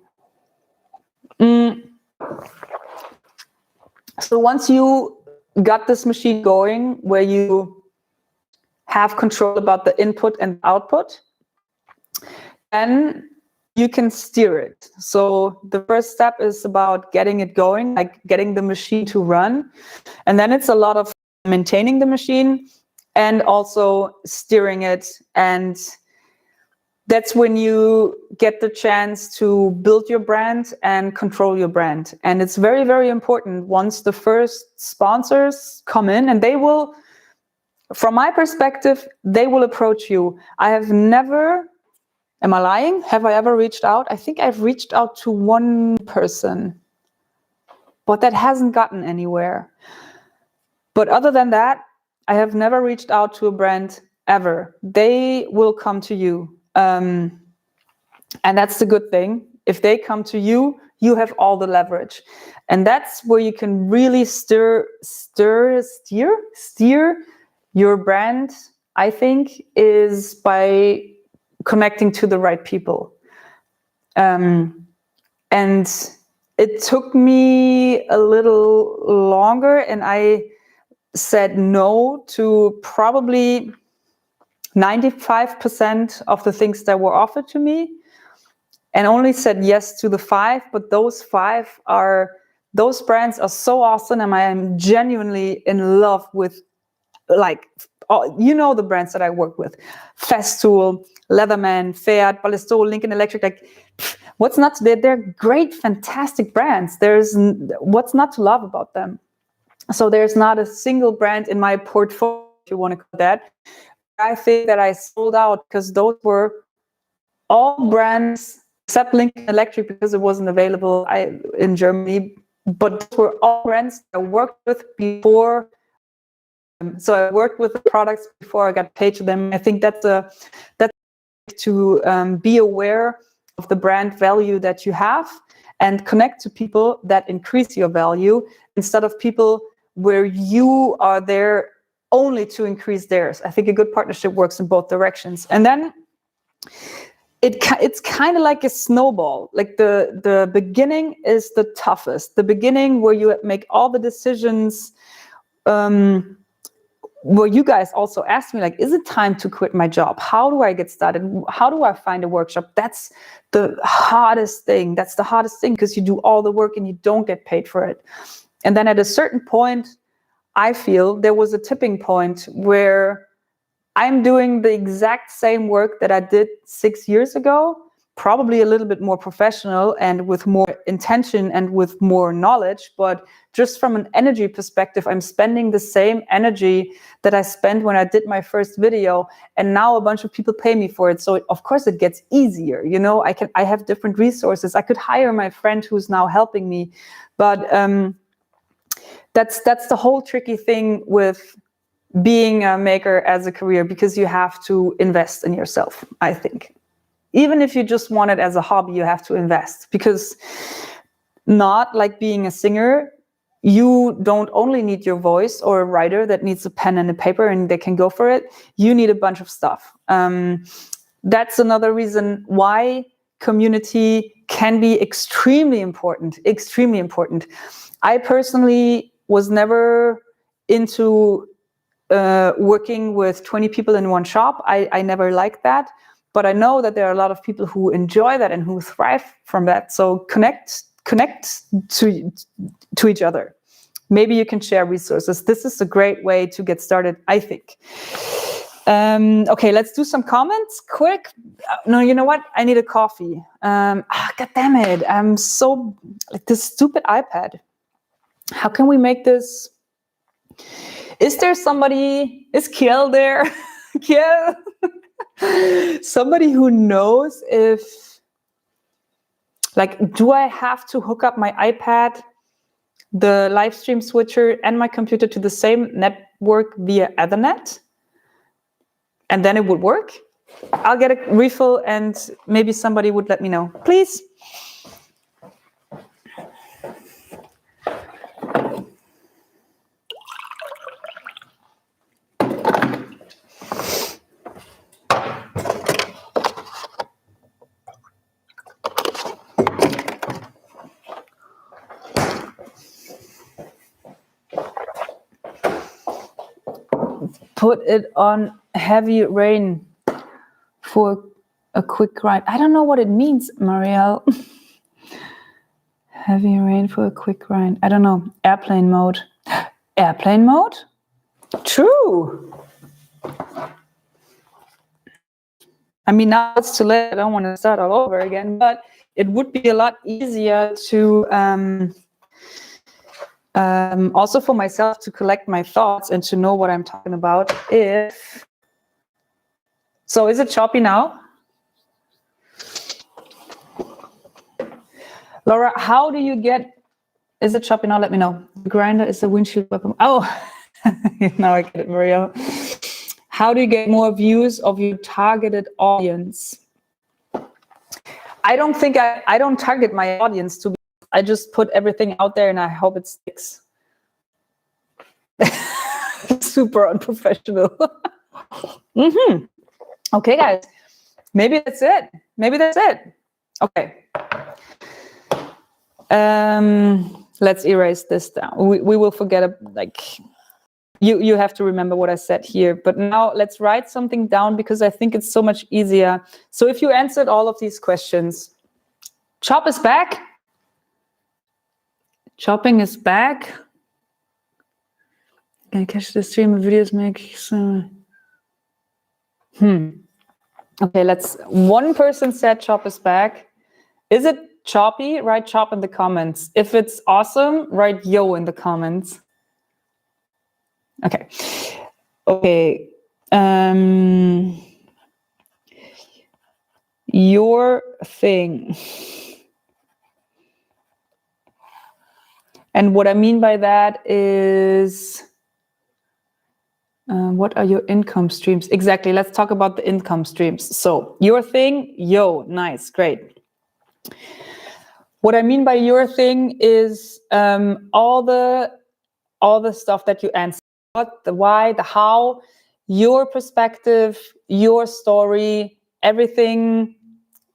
So once you got this machine going where you have control about the input and output, then you can steer it. So the first step is about getting it going, like getting the machine to run. And then it's a lot of maintaining the machine and also steering it. And that's when you get the chance to build your brand and control your brand. And it's very, very important once the first sponsors come in, and they will, from my perspective, they will approach you. I have never... Am I lying? Have I ever reached out? I think I've reached out to one person, but that hasn't gotten anywhere. But other than that, I have never reached out to a brand ever. They will come to you. And that's the good thing. If they come to you, you have all the leverage. And that's where you can really steer your brand, I think, is by connecting to the right people. And it took me a little longer, and I said no to probably 95% of the things that were offered to me, and only said yes to the 5. But those brands are so awesome, and I am genuinely in love with, like, the brands that I work with: Festool, Leatherman, Fiat, Ballistol, Lincoln Electric. Like, what's not? They're great, fantastic brands. There's what's not to love about them. So there's not a single brand in my portfolio, if you want to call that, I think that I sold out, because those were all brands except Lincoln Electric, because it wasn't available in Germany. But those were all brands I worked with before. So I worked with the products before I got paid to them. I think that's to be aware of the brand value that you have and connect to people that increase your value, instead of people where you are there only to increase theirs. I think a good partnership works in both directions. And then it's kind of like a snowball. Like the beginning is the toughest. The beginning where you make all the decisions, well, you guys also asked me, like, is it time to quit my job? How do I get started? How do I find a workshop? That's the hardest thing. That's the hardest thing, because you do all the work and you don't get paid for it. And then at a certain point, I feel there was a tipping point where I'm doing the exact same work that I did 6 years ago, probably a little bit more professional and with more intention and with more knowledge. But just from an energy perspective, I'm spending the same energy that I spent when I did my first video. And now a bunch of people pay me for it. So of course it gets easier. You know, I have different resources. I could hire my friend who's now helping me. But that's the whole tricky thing with being a maker as a career, because you have to invest in yourself, I think. Even if you just want it as a hobby, you have to invest, because not like being a singer, you don't only need your voice, or a writer that needs a pen and a paper and they can go for it. You need a bunch of stuff. That's another reason why community can be extremely important, extremely important. I personally was never into working with 20 people in one shop. I never liked that. But I know that there are a lot of people who enjoy that and who thrive from that. So connect to each other. Maybe you can share resources. This is a great way to get started, I think. Okay, let's do some comments quick. No, you know what? I need a coffee. God damn it. I'm so, like, this stupid iPad. How can we make this? Is there somebody, is Kiel there? Kiel? Somebody who knows if, like, do I have to hook up my iPad, the Livestream switcher, and my computer to the same network via Ethernet? And then it would work? I'll get a refill and maybe somebody would let me know. Please. Put it on heavy rain for a quick ride. I don't know what it means, Marielle. Heavy rain for a quick ride. I don't know. Airplane mode. Airplane mode? True. I mean, now it's too late. I don't want to start all over again, but it would be a lot easier to also for myself to collect my thoughts and to know what I'm talking about. If so, is it choppy now? Laura, how do you get, is it choppy now? Let me know. The grinder is the windshield weapon. Oh, now I get it, Maria. How do you get more views of your targeted audience? I don't think I don't target my audience, to be, I just put everything out there and I hope it sticks. Super unprofessional. Okay, guys, maybe that's it. Maybe that's it. Okay. Let's erase this down. We will forget, like, you have to remember what I said here. But now let's write something down, because I think it's so much easier. So if you answered all of these questions, Chop is back. Chopping is back. Can I catch the stream of videos make some... Okay, one person said Chop is back. Is it choppy? Write chop in the comments. If it's awesome, write yo in the comments. Okay. Okay. Your thing. And what I mean by that is, what are your income streams? Exactly. Let's talk about the income streams. So your thing, yo, nice, great. What I mean by your thing is all the stuff that you answer. What, the why, the how, your perspective, your story, everything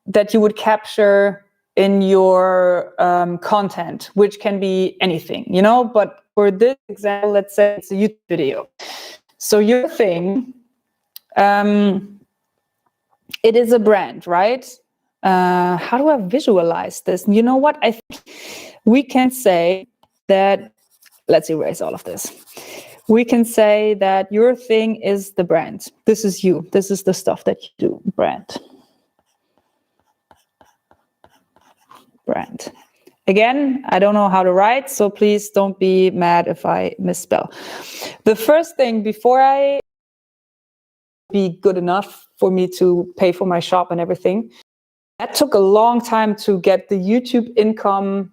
that you would capture in your content, which can be anything, you know, but for this example, let's say it's a YouTube video. So your thing, it is a brand, right? How do I visualize this? You know what? I think we can say that, let's erase all of this. We can say that your thing is the brand. This is you. This is the stuff that you do. Brand. Brand. Again, I don't know how to write, so please don't be mad if I misspell. The first thing, before I be good enough for me to pay for my shop and everything, that took a long time to get the YouTube income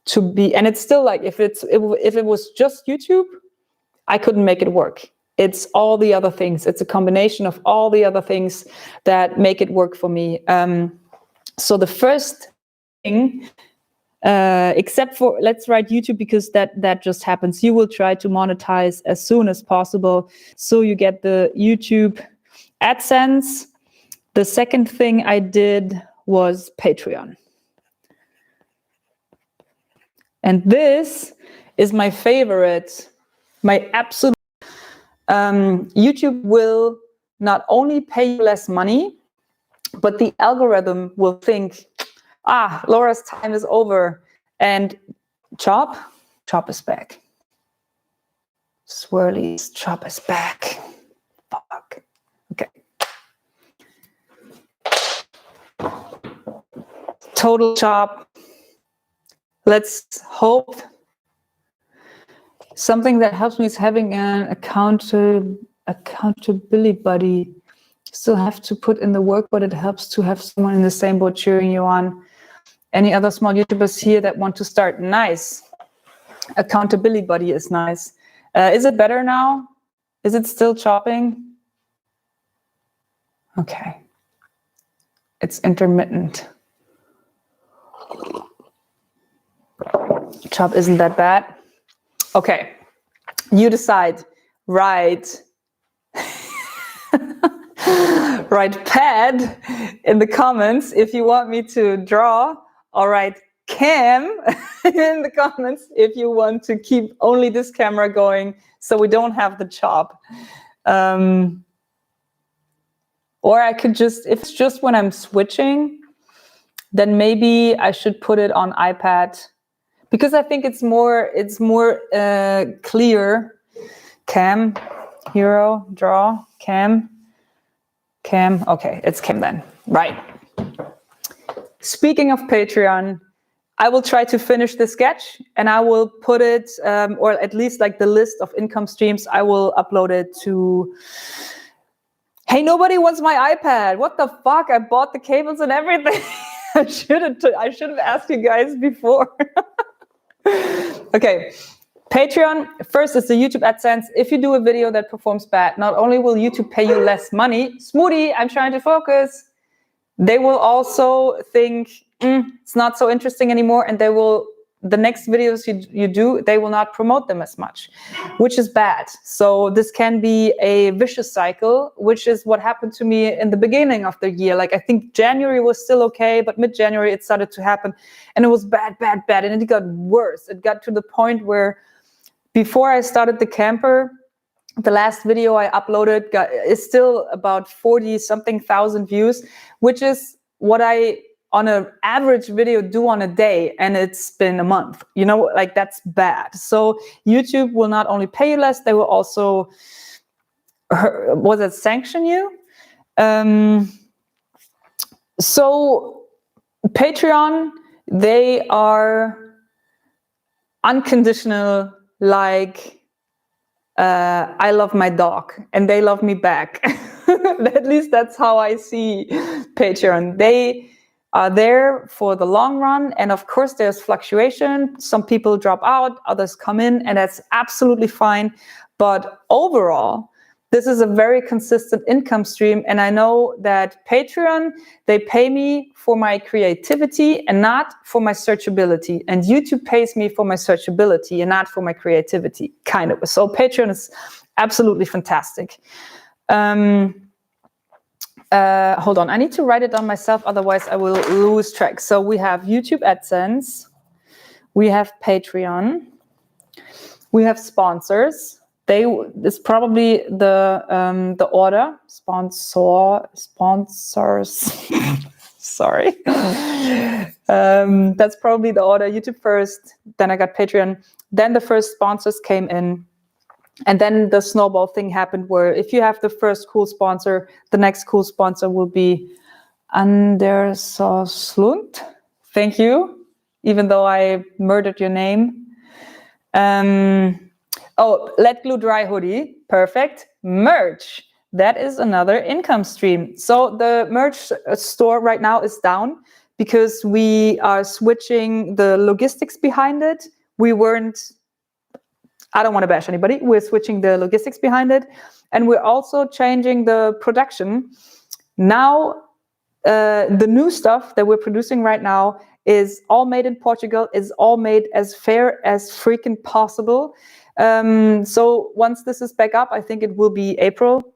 to be, and it's still like, if it was just YouTube, I couldn't make it work. It's all the other things. It's a combination of all the other things that make it work for me. So the first thing, except for, let's write YouTube, because that just happens. You will try to monetize as soon as possible, so you get the YouTube AdSense. The second thing I did was Patreon. And this is my favorite, my absolute. YouTube will not only pay you less money, but the algorithm will think, Laura's time is over, and Chop is back. Swirlies, Chop is back. Fuck. Okay. Total Chop. Let's hope. Something that helps me is having an accountability buddy. Still have to put in the work, but it helps to have someone in the same boat cheering you on. Any other small YouTubers here that want to start? Nice. Accountability buddy is nice. Is it better now? Is it still chopping? Okay. It's intermittent. Chop isn't that bad. Okay. You decide. Right. Write pad in the comments if you want me to draw, or write cam in the comments if you want to keep only this camera going so we don't have the chop. Or I could just, if it's just when I'm switching, then maybe I should put it on iPad, because I think it's more clear. Cam, hero, draw, cam. Okay, it's cam then. Right. Speaking of Patreon, I will try to finish the sketch, and I will put it, or at least like the list of income streams, I will upload it to. Hey, nobody wants my iPad. What the fuck? I bought the cables and everything. I should have asked you guys before. Okay. Patreon, first is the YouTube AdSense. If you do a video that performs bad, not only will YouTube pay you less money, Smoothie, I'm trying to focus, they will also think, it's not so interesting anymore, and they will, the next videos you do, they will not promote them as much, which is bad. So this can be a vicious cycle, which is what happened to me in the beginning of the year. Like, I think January was still okay, but mid-January it started to happen, and it was bad, and it got worse. It got to the point where before I started the camper, the last video I uploaded is still about 40-something thousand views, which is what I, on an average video, do on a day, and it's been a month. You know, like, that's bad. So YouTube will not only pay you less, they will also, sanction you? So Patreon, they are unconditional. Like, I love my dog and they love me back. At least that's how I see Patreon. They are there for the long run, and of course there's fluctuation. Some people drop out, others come in, and that's absolutely fine. But overall, this is a very consistent income stream, and I know that Patreon, they pay me for my creativity and not for my searchability, and YouTube pays me for my searchability and not for my creativity, kind of. So Patreon is absolutely fantastic. Hold on, I need to write it down myself, otherwise I will lose track. So we have YouTube AdSense, we have Patreon, we have sponsors, it's probably the order sponsors. Sorry. That's probably the order. YouTube first, then I got Patreon, then the first sponsors came in, and then the snowball thing happened where if you have the first cool sponsor, the next cool sponsor will be Anders Slund. Thank you, even though I murdered your name. Let Glue Dry hoodie. Perfect. Merch. That is another income stream. So the merch store right now is down because we are switching the logistics behind it. I don't want to bash anybody. We're switching the logistics behind it. And we're also changing the production. Now, the new stuff that we're producing right now is all made in Portugal, is all made as fair as freaking possible. So once this is back up, I think it will be April.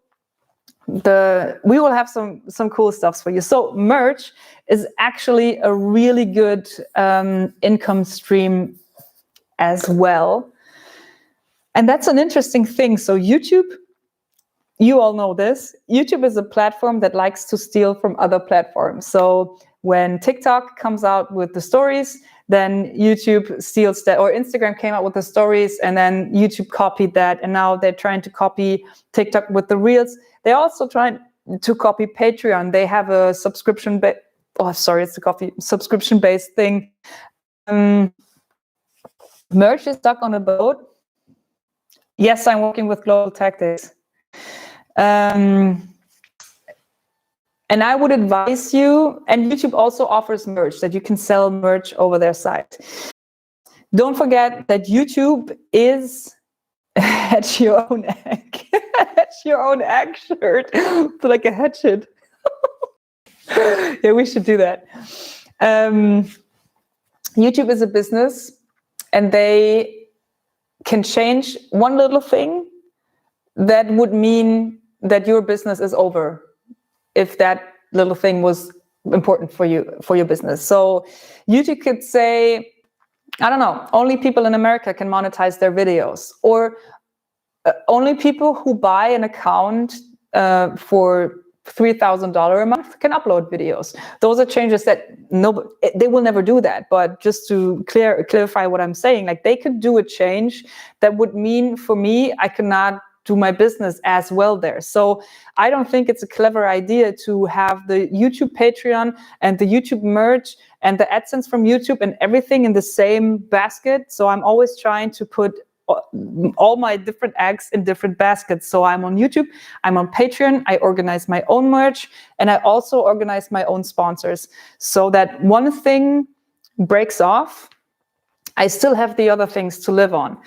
We will have some cool stuff for you. So merch is actually a really good income stream as well. And that's an interesting thing. So YouTube, you all know this. YouTube is a platform that likes to steal from other platforms. So when TikTok comes out with the stories, then YouTube steals that, or Instagram came out with the stories and then YouTube copied that. And now they're trying to copy TikTok with the Reels. They're also trying to copy Patreon. They have a subscription-based thing. Merch is stuck on a boat. Yes, I'm working with Global Tactics. And I would advise you, and YouTube also offers merch, that you can sell merch over their site. Don't forget that YouTube is hatch your own egg. Hatch your own egg shirt. It's like a hatchet. Yeah, we should do that. YouTube is a business, and they can change one little thing that would mean that your business is over, if that little thing was important for you, for your business. So YouTube could say, I don't know, only people in America can monetize their videos, or only people who buy an account for $3,000 a month can upload videos. Those are changes that they will never do that. But just to clarify what I'm saying, like they could do a change that would mean for me, I cannot do my business as well there. So I don't think it's a clever idea to have the YouTube Patreon and the YouTube merch and the AdSense from YouTube and everything in the same basket. So I'm always trying to put all my different eggs in different baskets. So I'm on YouTube, I'm on Patreon, I organize my own merch, and I also organize my own sponsors, so that one thing breaks off, I still have the other things to live on.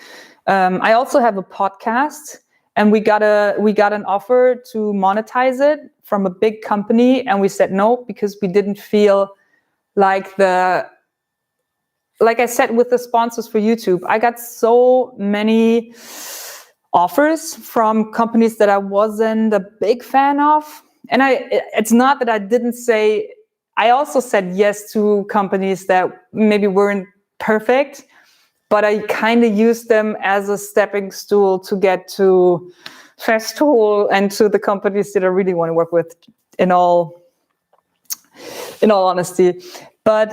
I also have a podcast, and we got an offer to monetize it from a big company, and we said no, because we didn't feel like I said with the sponsors for YouTube, I got so many offers from companies that I wasn't a big fan of. And it's not that I didn't say, I also said yes to companies that maybe weren't perfect, but I kind of used them as a stepping stool to get to Festool and to the companies that I really want to work with, in all honesty. But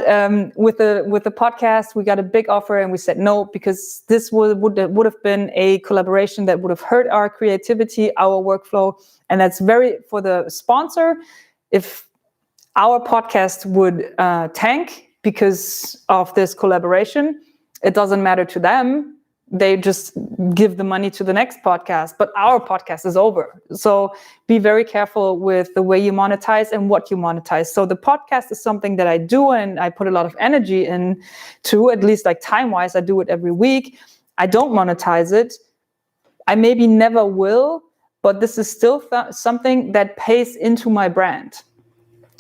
with the podcast, we got a big offer, and we said no, because this would have been a collaboration that would have hurt our creativity, our workflow, and that's very, for the sponsor, if our podcast would tank because of this collaboration, it doesn't matter to them. They just give the money to the next podcast, but our podcast is over. So be very careful with the way you monetize and what you monetize. So the podcast is something that I do, and I put a lot of energy into, at least like time-wise. I do it every week. I don't monetize it. I maybe never will, but this is still something that pays into my brand.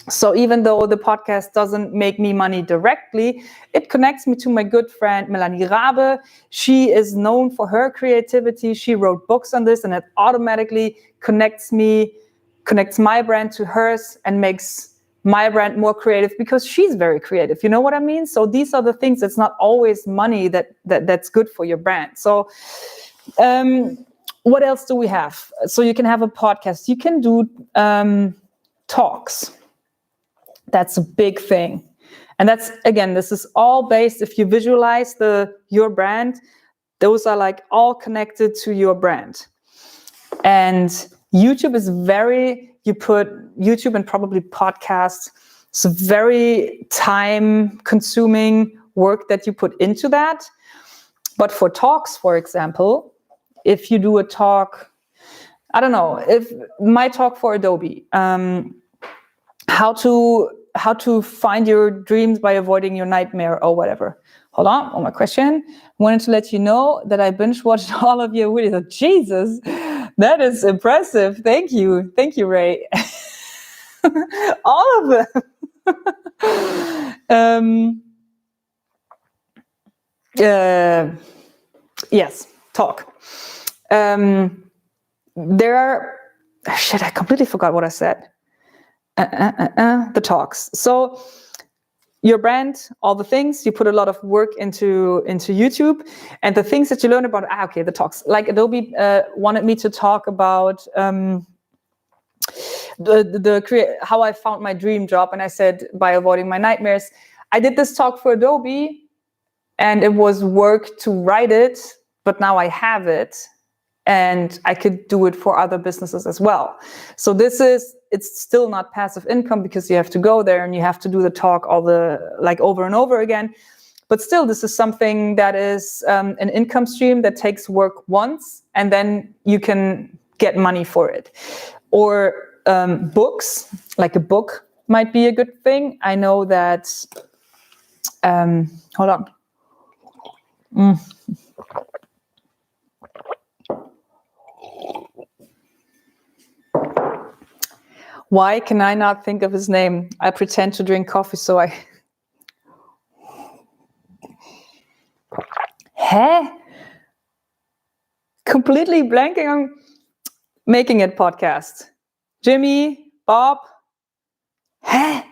So even though the podcast doesn't make me money directly, it connects me to my good friend, Melanie Rabe. She is known for her creativity. She wrote books on this, and it automatically connects my brand to hers and makes my brand more creative, because she's very creative. You know what I mean? So these are the things. It's not always money that's good for your brand. So what else do we have? So you can have a podcast. You can do talks. That's a big thing. And that's, again, this is all based, if you visualize your brand, those are like all connected to your brand. And YouTube is you put YouTube and probably podcasts, it's a very time consuming work that you put into that. But for talks, for example, if you do a talk, I don't know, if my talk for Adobe, how to find your dreams by avoiding your nightmare or whatever. Hold on, one more question. Wanted to let you know that I binge watched all of your videos. Jesus, that is impressive. Thank you, Ray. All of them. Yes, talk. There are, shit, I completely forgot what I said. The talks. So your brand, all the things, you put a lot of work into YouTube, and the things that you learn about, the talks. Like Adobe wanted me to talk about how I found my dream job, and I said by avoiding my nightmares. I did this talk for Adobe, and it was work to write it, but now I have it, and I could do it for other businesses as well. So it's still not passive income because you have to go there and you have to do the talk over and over again. But still, this is something that is an income stream that takes work once, and then you can get money for it. Or books, like a book might be a good thing. I know that, hold on. Why can I not think of his name? I pretend to drink coffee, so I... Completely blanking on Making It podcast. Jimmy, Bob. I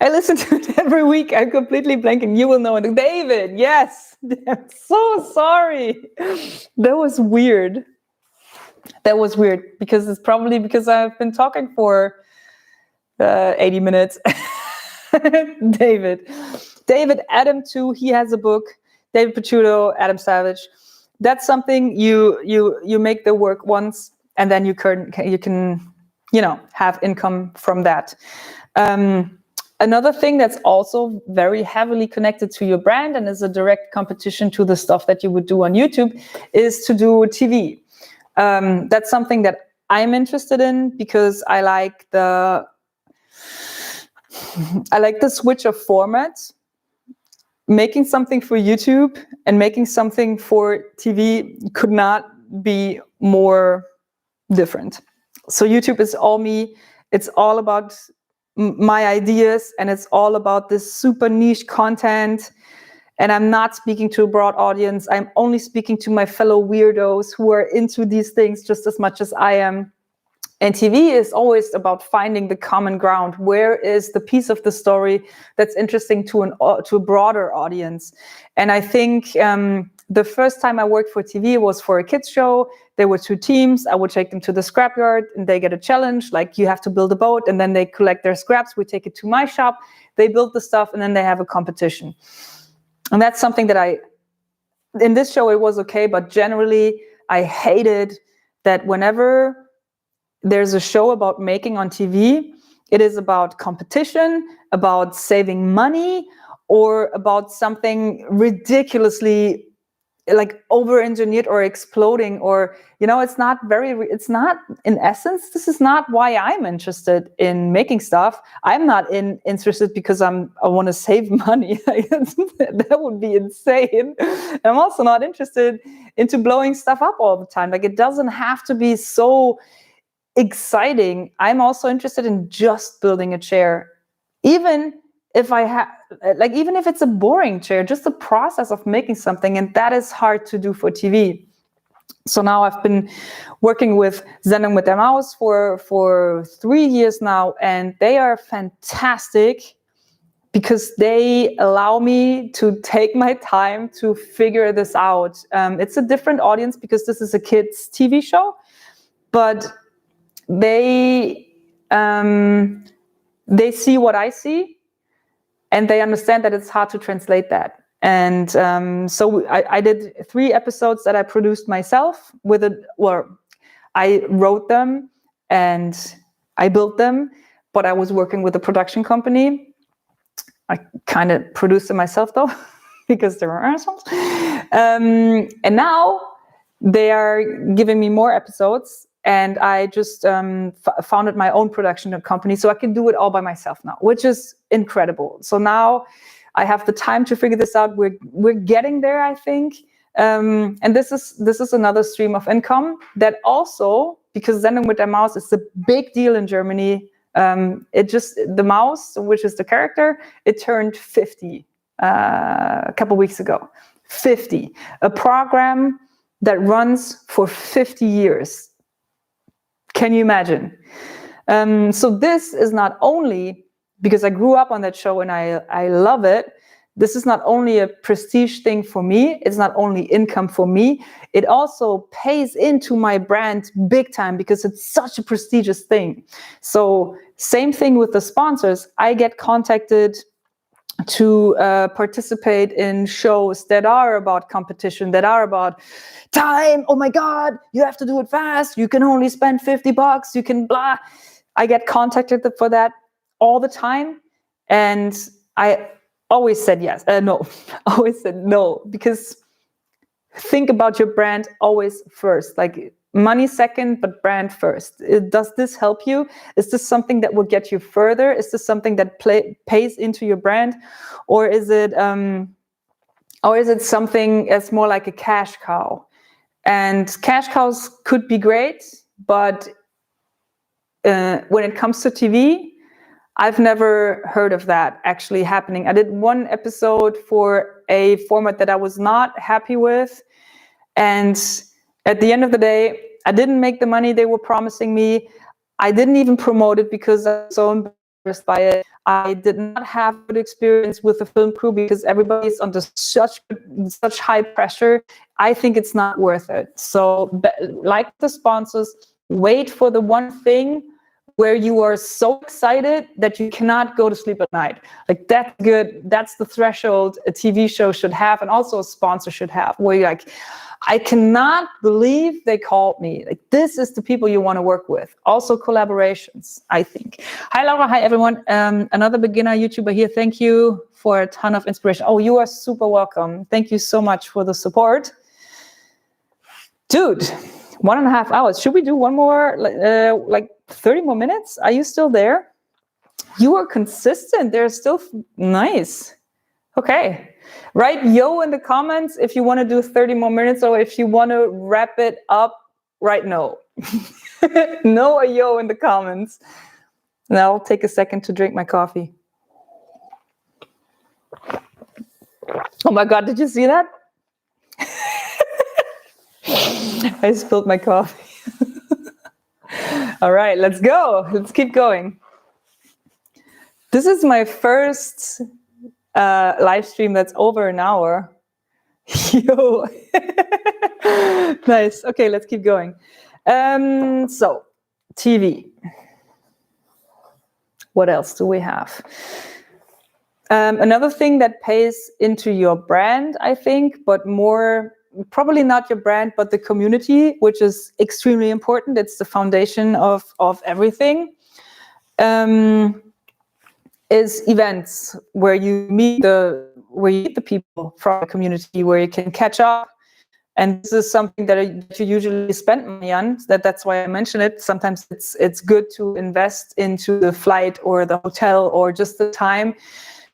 listen to it every week. I'm completely blanking. You will know it. David, yes. I'm so sorry. That was weird. Because it's probably because I've been talking for 80 minutes. David, Adam too, he has a book. David Picciuto, Adam Savage. That's something you make the work once, and then you can have income from that. Another thing that's also very heavily connected to your brand and is a direct competition to the stuff that you would do on YouTube is to do TV. That's something that I'm interested in because I like the switch of formats. Making something for YouTube and making something for TV could not be more different. So YouTube is all me. It's all about my ideas, and it's all about this super niche content. And I'm not speaking to a broad audience. I'm only speaking to my fellow weirdos who are into these things just as much as I am. And TV is always about finding the common ground. Where is the piece of the story that's interesting to a broader audience? And I think the first time I worked for TV was for a kids show. There were 2 teams. I would take them to the scrapyard, and they get a challenge, like you have to build a boat, and then they collect their scraps. We take it to my shop. They build the stuff, and then they have a competition. And that's something that in this show it was okay, but generally I hated that whenever there's a show about making on TV, it is about competition, about saving money, or about something ridiculously like over-engineered or exploding, or it's not in essence, this is not why I'm interested in making stuff. I'm not interested because I want to save money. That would be insane. I'm also not interested into blowing stuff up all the time. Like, it doesn't have to be so exciting. I'm also interested in just building a chair, even if it's a boring chair, just the process of making something, and that is hard to do for TV. So now I've been working with Sendung mit der Maus for 3 years now, and they are fantastic because they allow me to take my time to figure this out. It's a different audience because this is a kids' TV show, but they see what I see, and they understand that it's hard to translate that. And so I did 3 episodes that I produced myself I wrote them and I built them, but I was working with a production company. I kind of produced them myself though, because there are assholes. And now they are giving me more episodes, and I just founded my own production company, so I can do it all by myself now, which is incredible. So now I have the time to figure this out. We're getting there, I think. And this is another stream of income that also, because Sendung mit der Maus is a big deal in Germany. The mouse, which is the character, it turned 50 a couple weeks ago. 50. A program that runs for 50 years. Can you imagine? So this is not only, because I grew up on that show and I love it, this is not only a prestige thing for me, it's not only income for me, it also pays into my brand big time because it's such a prestigious thing. So same thing with the sponsors. I get contacted to participate in shows that are about competition, that are about time. Oh my God, you have to do it fast. You can only spend $50. You can blah. I get contacted for that all the time. And I always said yes. No, always said no, because think about your brand always first. Like money second, but brand first. Does this help you? Is this something that will get you further? Is this something that pays into your brand, or is it something that's more like a cash cow? And cash cows could be great, but when it comes to TV, I've never heard of that actually happening. I did 1 episode for a format that I was not happy with. And at the end of the day, I didn't make the money they were promising me. I didn't even promote it because I was so embarrassed by it. I did not have good experience with the film crew because everybody's under such high pressure. I think it's not worth it. So like the sponsors, wait for the one thing where you are so excited that you cannot go to sleep at night. Like, that's good. That's the threshold a TV show should have, and also a sponsor should have, where you're like, I cannot believe they called me. Like, this is the people you want to work with. Also collaborations, I think. Hi, Laura. Hi, everyone. Another beginner YouTuber here. Thank you for a ton of inspiration. Oh, you are super welcome. Thank you so much for the support. Dude, 1.5 hours. Should we do one more, like 30 more minutes? Are you still there? You are consistent. They're still nice. Okay. Write yo in the comments if you want to do 30 more minutes, or if you want to wrap it up, write no. No or yo in the comments. Now I'll take a second to drink my coffee. Oh my God, did you see that? I spilled my coffee. All right, let's go. Let's keep going. This is my first live stream that's over an hour. Yo. Nice. Okay, let's keep going. So, TV. What else do we have? Another thing that pays into your brand, I think, but more, probably not your brand, but the community, which is extremely important. It's the foundation of everything. Is events where you meet the people from the community, where you can catch up. And this is something that you usually spend money on. That's why I mention it. Sometimes it's good to invest into the flight or the hotel or just the time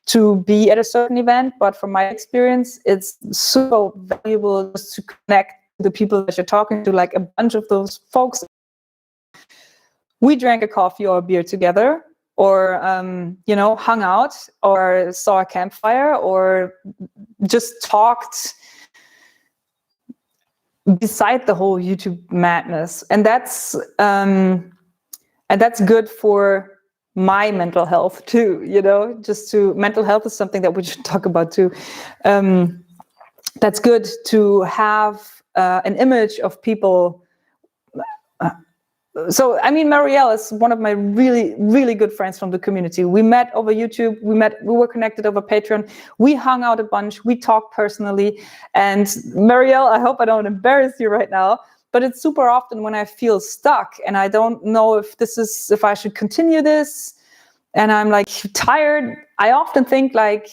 to be at a certain event. But from my experience, it's so valuable just to connect to the people that you're talking to, like a bunch of those folks. We drank a coffee or a beer together, or hung out, or saw a campfire, or just talked beside the whole YouTube madness. And that's good for my mental health too, you know, mental health is something that we should talk about too. That's good to have an image of people. So, I mean, Marielle is one of my really, really good friends from the community. We met over YouTube. We were connected over Patreon. We hung out a bunch. We talked personally. And Marielle, I hope I don't embarrass you right now, but it's super often when I feel stuck and I don't know if I should continue this, and I'm like tired, I often think like,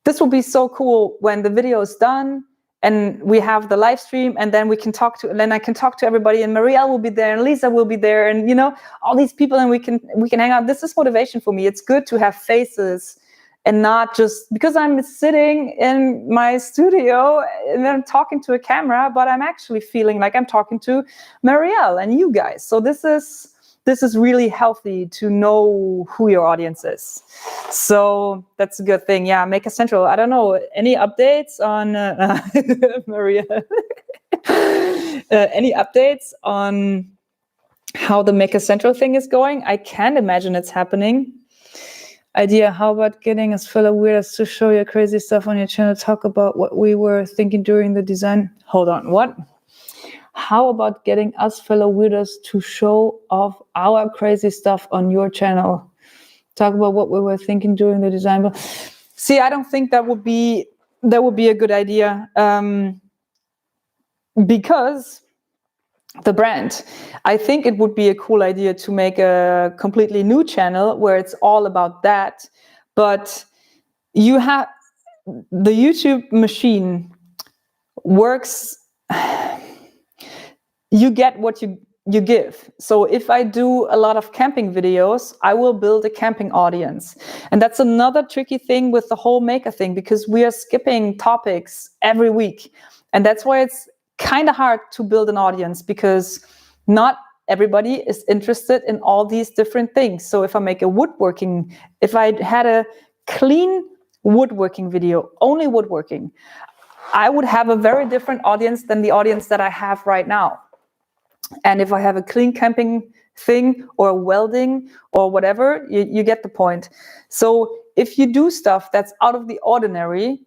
this will be so cool when the video is done and we have the live stream, and then then I can talk to everybody, and Marielle will be there, and Lisa will be there, and you know, all these people, and we can hang out. This is motivation for me. It's good to have faces and not just because I'm sitting in my studio and I'm talking to a camera, but I'm actually feeling like I'm talking to Marielle and you guys. So this is really healthy to know who your audience is. So that's a good thing. Yeah, Make a Central. I don't know, any updates on Maria? Any updates on how the Make a Central thing is going? I can't imagine it's happening. Idea, how about getting us fellow weirdos to show your crazy stuff on your channel, talk about what we were thinking during the design? Hold on, what? How about getting us fellow weirdos to show off our crazy stuff on your channel? Talk about what we were thinking during the design. See, I don't think that would be a good idea, because the brand. I think it would be a cool idea to make a completely new channel where it's all about that. But you have the YouTube machine works. You get what you give. So if I do a lot of camping videos, I will build a camping audience. And that's another tricky thing with the whole maker thing, because we are skipping topics every week. And that's why it's kind of hard to build an audience, because not everybody is interested in all these different things. So if I make if I had a clean woodworking video, only woodworking, I would have a very different audience than the audience that I have right now. And if I have a clean camping thing or welding or whatever, you get the point. So if you do stuff that's out of the ordinary,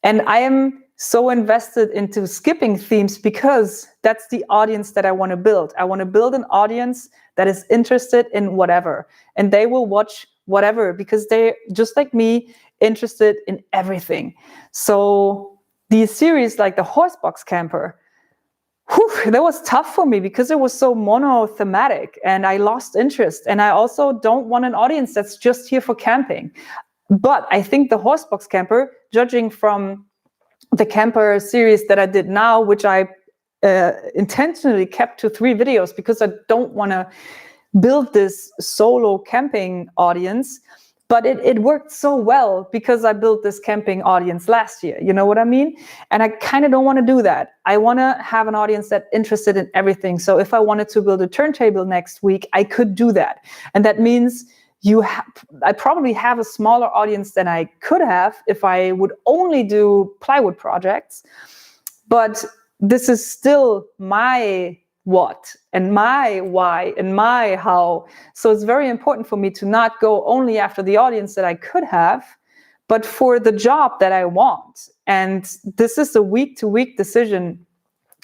and I am so invested into skipping themes because that's the audience that I want to build. I want to build an audience that is interested in whatever, and they will watch whatever because they're just like me, interested in everything. So these series like the Horsebox Camper, that was tough for me because it was so monothematic and I lost interest. And I also don't want an audience that's just here for camping. But I think the Horsebox Camper, judging from the camper series that I did now, which I intentionally kept to 3 videos because I don't want to build this solo camping audience. But it worked so well because I built this camping audience last year. You know what I mean? And I kind of don't want to do that. I want to have an audience that's interested in everything. So if I wanted to build a turntable next week, I could do that. And that means I probably have a smaller audience than I could have if I would only do plywood projects. But this is still my what and my why and my how. So it's very important for me to not go only after the audience that I could have, but for the job that I want. And this is a week-to-week decision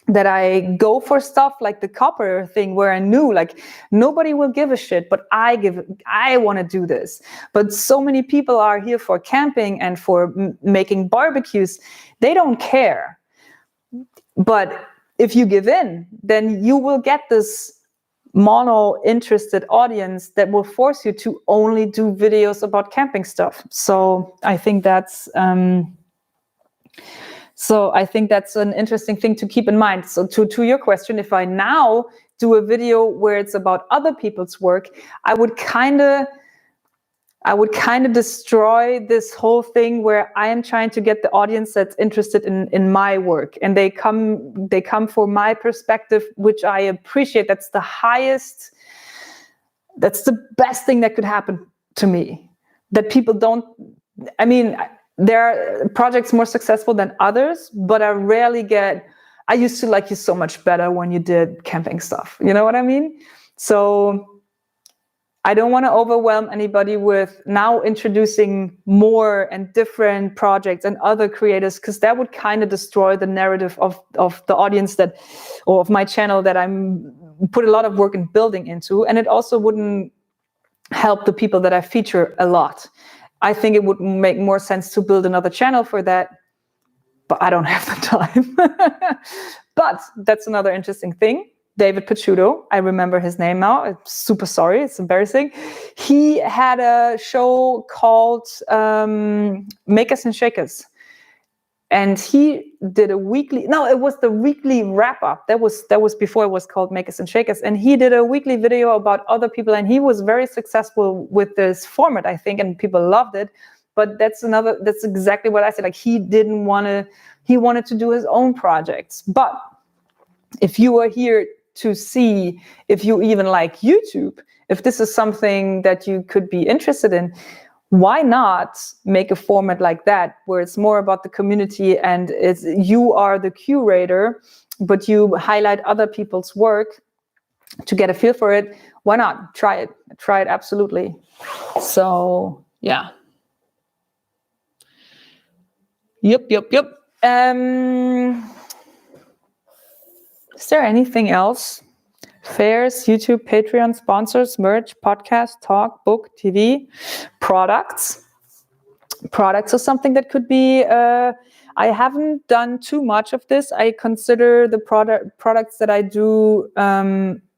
that I go for stuff like the copper thing where I knew like nobody will give a shit, but I want to do this. But so many people are here for camping and for making barbecues. They don't care. But if you give in, then you will get this mono-interested audience that will force you to only do videos about camping stuff. So I think that's an interesting thing to keep in mind. So to your question, if I now do a video where it's about other people's work, I would kind of destroy this whole thing where I am trying to get the audience that's interested in my work, and they come for my perspective, which I appreciate. That's the best thing that could happen to me. That people don't, I mean, there are projects more successful than others, but I used to like you so much better when you did camping stuff. You know what I mean? So I don't want to overwhelm anybody with now introducing more and different projects and other creators, because that would kind of destroy the narrative of the audience that, or of my channel that I'm put a lot of work in building into. And it also wouldn't help the people that I feature a lot. I think it would make more sense to build another channel for that, but I don't have the time. But that's another interesting thing. David Picciuto, I remember his name now. I'm super sorry, it's embarrassing. He had a show called Makers and Shakers. And he did a weekly, no, it was the weekly wrap up. That was before it was called Makers and Shakers. And he did a weekly video about other people, and he was very successful with this format, I think, and people loved it. But that's exactly what I said. Like, he wanted to do his own projects. But if you are here to see if you even like YouTube, if this is something that you could be interested in, why not make a format like that, where it's more about the community and you are the curator, but you highlight other people's work to get a feel for it? Why not? Try it. Try it, absolutely. So, yeah. Yep. Is there anything else? Fairs, YouTube, Patreon, sponsors, merch, podcast, talk, book, TV, products. Products are something that could be, I haven't done too much of this. I consider the products that I do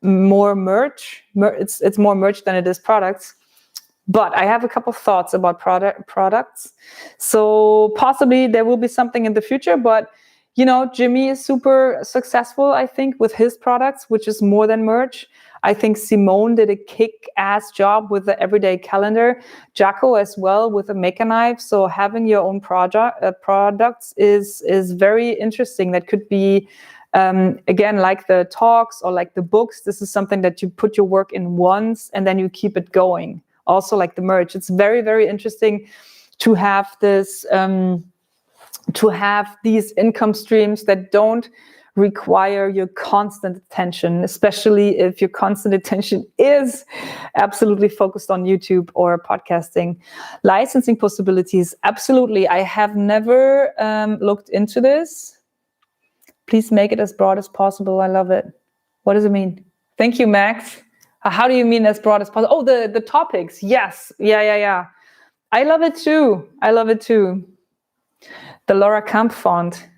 more merch. It's more merch than it is products. But I have a couple of thoughts about products. So possibly there will be something in the future, but you know, Jimmy is super successful, I think, with his products, which is more than merch. I think Simone did a kick-ass job with the everyday calendar. Jaco as well with a maker knife. So having your own products is very interesting. That could be, again, like the talks or like the books. This is something that you put your work in once and then you keep it going. Also like the merch. It's very, very interesting to have this... to have these income streams that don't require your constant attention, especially if your constant attention is absolutely focused on YouTube or podcasting. Licensing possibilities, absolutely. I have never looked into this. Please make it as broad as possible. I love it. What does it mean? Thank you, Max. How do you mean as broad as possible? Oh, the topics. Yes. Yeah. I love it too. The Laura Kampf font.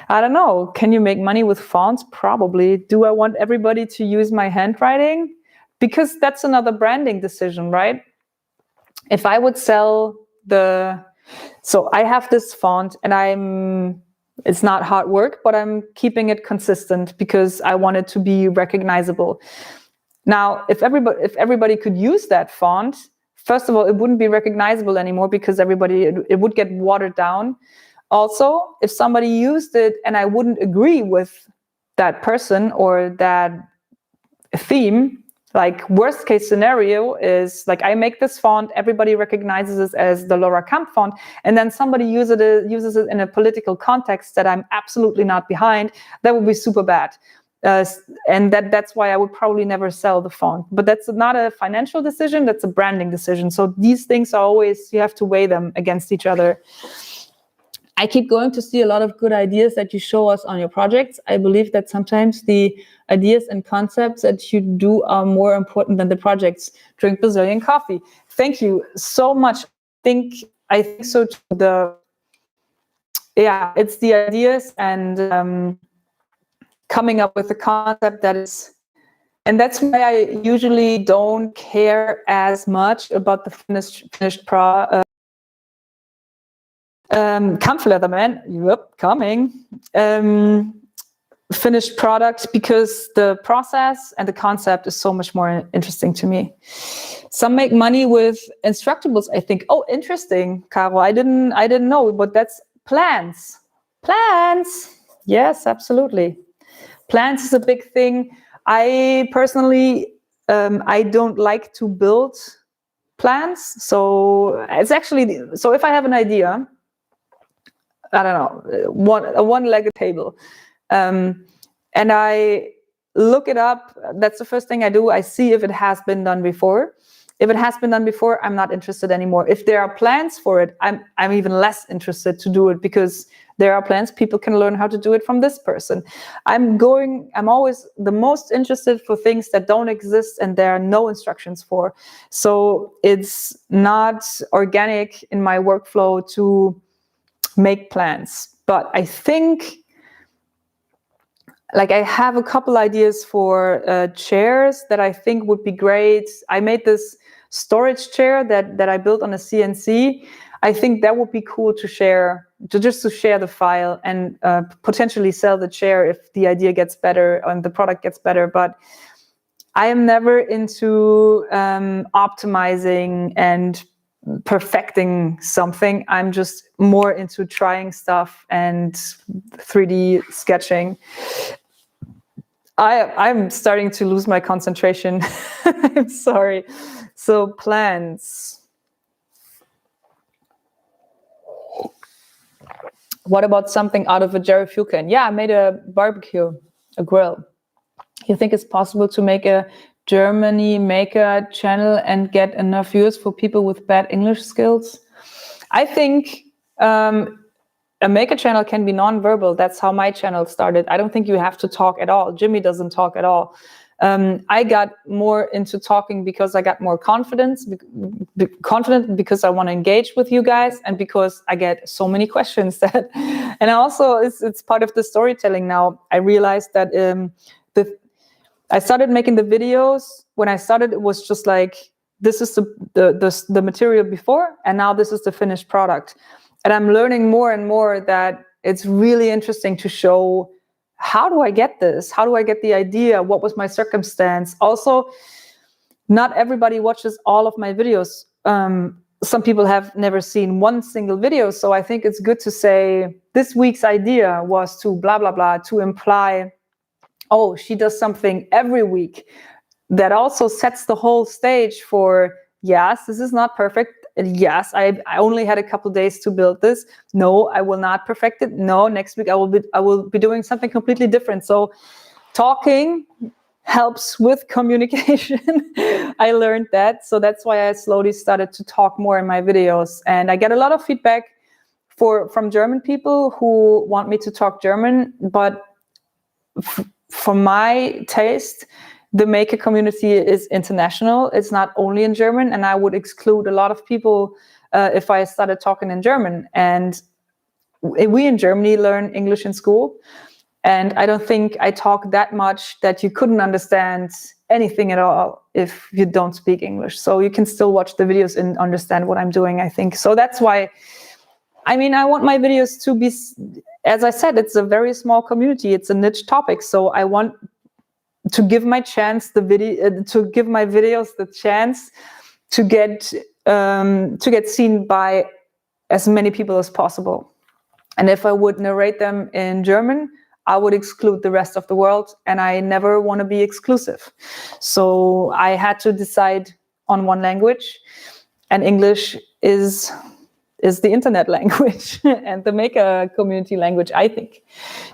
I don't know. Can you make money with fonts? Probably. Do I want everybody to use my handwriting? Because that's another branding decision, right? If I would sell so I have this font and it's not hard work, but I'm keeping it consistent because I want it to be recognizable. Now, if everybody could use that font, first of all, it wouldn't be recognizable anymore because it would get watered down. Also, if somebody used it and I wouldn't agree with that person or that theme, like worst case scenario is like I make this font, everybody recognizes it as the Laura Kampf font, and then somebody uses it in a political context that I'm absolutely not behind, that would be super bad. And that's why I would probably never sell the font. But that's not a financial decision, that's a branding decision. So these things are always, you have to weigh them against each other. I keep going to see a lot of good ideas that you show us on your projects. I believe that sometimes the ideas and concepts that you do are more important than the projects. Drink Brazilian coffee. Thank you so much. I think so too. It's the ideas and coming up with a concept that is, and that's why I usually don't care as much about the finished Kampf Leatherman, yep, coming. Finished product, because the process and the concept is so much more interesting to me. Some make money with Instructables, I think. Oh, interesting, Caro. I didn't know, but that's plants. Plants. Yes, absolutely. Plants is a big thing. I personally, I don't like to build plants. So it's actually, so if I have an idea, I don't know, a one-legged table. And I look it up. That's the first thing I do. I see if it has been done before. If it has been done before, I'm not interested anymore. If there are plans for it, I'm even less interested to do it, because there are plans. People can learn how to do it from this person. I'm always the most interested for things that don't exist and there are no instructions for. So it's not organic in my workflow to make plans. But I think, like, I have a couple ideas for chairs that I think would be great. I made this storage chair that I built on a CNC. I think that would be cool to share, just to share the file and potentially sell the chair if the idea gets better and the product gets better. But I am never into optimizing and perfecting something. I'm just more into trying stuff and 3D sketching. I'm starting to lose my concentration. I'm sorry. So plans. What about something out of a Jerry fuel can? Yeah, I made a barbecue, a grill. You think it's possible to make a Germany maker channel and get enough views for people with bad English skills? I think a maker channel can be non-verbal. That's how my channel started. I don't think you have to talk at all. Jimmy doesn't talk at all. I got more into talking because I got more confident because I want to engage with you guys, and because I get so many questions that, and also it's part of the storytelling now. I realized that I started making the videos. When I started, it was just like, this is the material before, and now this is the finished product. And I'm learning more and more that it's really interesting to show, how do I get this? How do I get the idea? What was my circumstance? Also, not everybody watches all of my videos. Some people have never seen one single video. So I think it's good to say, this week's idea was to blah, blah, blah, to imply, oh, she does something every week. That also sets the whole stage for, yes, this is not perfect. Yes, I only had a couple days to build this. No, I will not perfect it. No, next week I will be doing something completely different. So talking helps with communication. I learned that. So that's why I slowly started to talk more in my videos. And I get a lot of feedback from German people who want me to talk German. But for my taste, the maker community is international. It's not only in German, and I would exclude a lot of people if I started talking in German. And we in Germany learn English in school, and I don't think I talk that much that you couldn't understand anything at all if you don't speak English. So you can still watch the videos and understand what I'm doing, I think. So that's why, I mean, I want my videos to be, as I said, it's a very small community. It's a niche topic. So I want to give my videos the chance to get seen by as many people as possible. And if I would narrate them in German, I would exclude the rest of the world, and I never want to be exclusive. So I had to decide on one language, and English is the internet language and the maker community language, I think.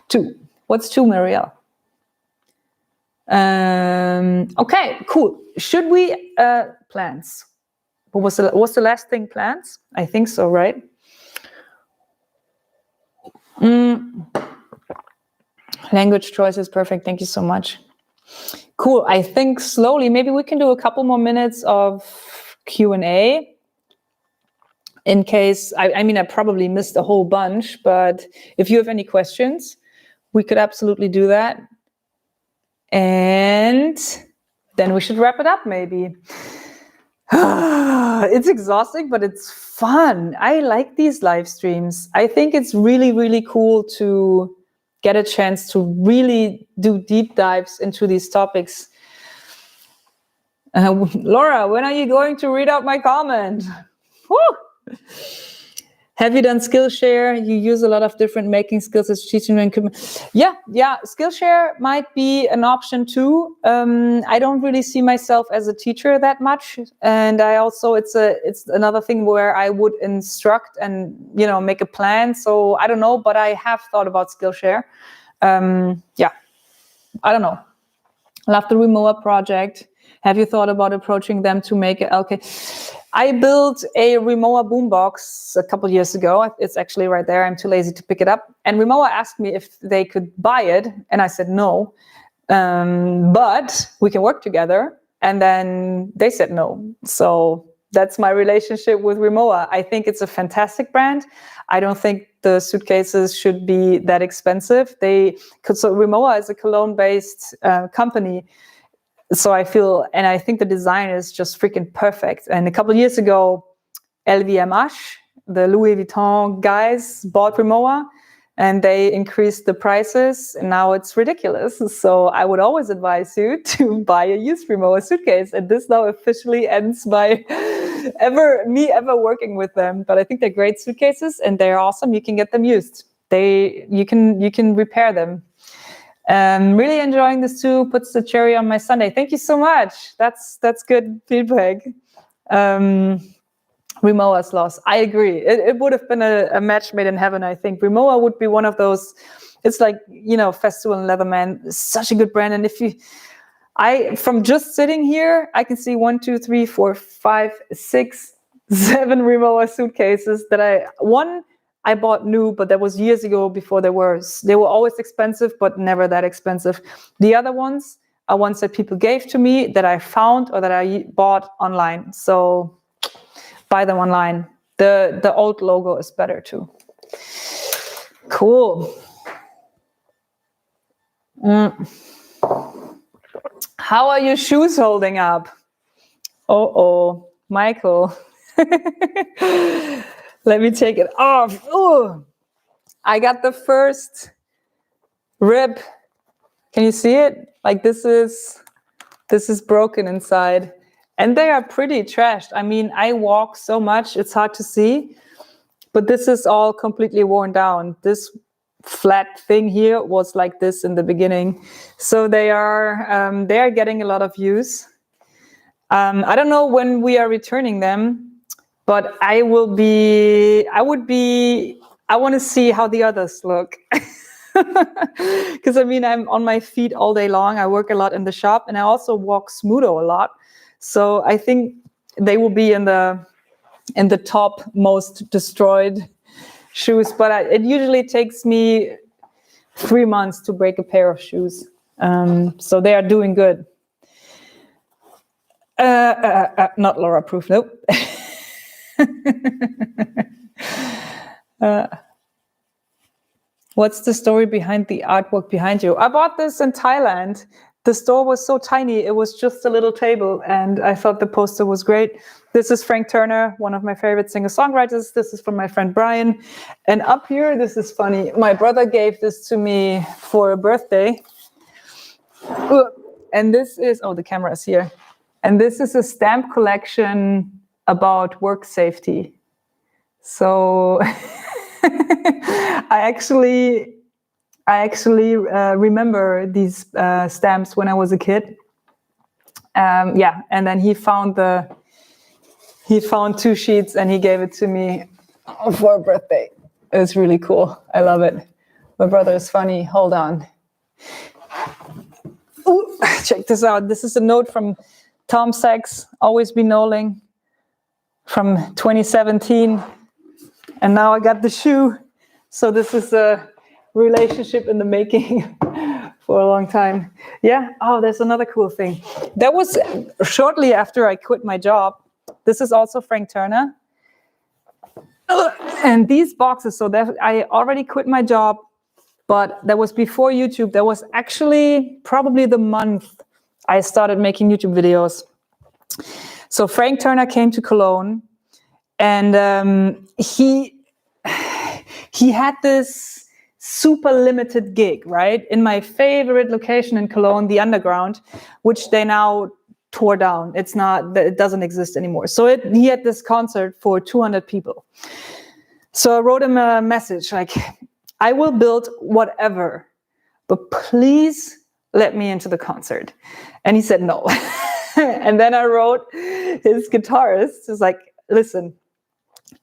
2. What's 2, Marielle? Okay, cool. Should we plans? What was the last thing, plans? I think so, right? Language choice is perfect. Thank you so much. Cool. I think slowly, maybe we can do a couple more minutes of Q&A. In case, I mean, I probably missed a whole bunch, but if you have any questions, we could absolutely do that. And then we should wrap it up, maybe. It's exhausting, but it's fun. I like these live streams. I think it's really, really cool to get a chance to really do deep dives into these topics. Laura, when are you going to read out my comment? Woo! Have you done Skillshare? You use a lot of different making skills as teaching and yeah. Skillshare might be an option too. I don't really see myself as a teacher that much, and I also it's another thing where I would instruct and make a plan. So I don't know, but I have thought about Skillshare. Yeah, I don't know. I love the Rimowa project. Have you thought about approaching them to make a LK? I built a Rimowa boombox a couple years ago. It's actually right there. I'm too lazy to pick it up. And Rimowa asked me if they could buy it. And I said no. But we can work together. And then they said no. So that's my relationship with Rimowa. I think it's a fantastic brand. I don't think the suitcases should be that expensive. So Rimowa is a Cologne-based company. So I think the design is just freaking perfect. And a couple of years ago, LVMH, the Louis Vuitton guys, bought Rimowa, and they increased the prices, and now it's ridiculous. So I would always advise you to buy a used Rimowa suitcase. And this now officially ends by me ever working with them. But I think they're great suitcases, and they're awesome. You can get them used. You can repair them. Really enjoying this too. Puts the cherry on my sundae. Thank you so much. That's good feedback. Rimowa's loss. I agree. It would have been a match made in heaven, I think. Rimowa would be one of those. It's like, Festool and Leatherman. Such a good brand. And from just sitting here, I can see 1, 2, 3, 4, 5, 6, 7 Rimowa suitcases that I bought new, but that was years ago before they were always expensive, but never that expensive. The other ones are ones that people gave to me that I found or that I bought online. So buy them online. The old logo is better too. Cool. How are your shoes holding up? Oh, Michael. Let me take it off. Oh, I got the first rib. Can you see it? Like this is broken inside. And they are pretty trashed. I mean, I walk so much, it's hard to see. But this is all completely worn down. This flat thing here was like this in the beginning. So they are getting a lot of use. I don't know when we are returning them. But I want to see how the others look. Because I'm on my feet all day long. I work a lot in the shop, and I also walk Smudo a lot. So I think they will be in the top most destroyed shoes. But it usually takes me 3 months to break a pair of shoes. So they are doing good. Not Laura proof, nope. What's the story behind the artwork behind you? I bought this in Thailand. The store was so tiny. It was just a little table, and I thought the poster was great. This is Frank Turner, one of my favorite singer-songwriters. This is from my friend Brian. And up here, this is funny. My brother gave this to me for a birthday. And this is, the camera is here. And this is a stamp collection about work safety. So I actually remember these stamps when I was a kid. And then he found 2 sheets and he gave it to me for a birthday. It was really cool. I love it. My brother is funny. Hold on. Ooh, check this out. This is a note from Tom Sachs, Always Be Knowing, from 2017. And now I got the shoe. So this is a relationship in the making for a long time. Yeah. Oh, there's another cool thing. That was shortly after I quit my job. This is also Frank Turner. And these boxes, so that I already quit my job, but that was before YouTube. That was actually probably the month I started making YouTube videos. So Frank Turner came to Cologne, and he had this super limited gig, right? In my favorite location in Cologne, the Underground, which they now tore down. It doesn't exist anymore. So he had this concert for 200 people. So I wrote him a message like, I will build whatever, but please let me into the concert. And he said no. And then I wrote his guitarist, is like, listen,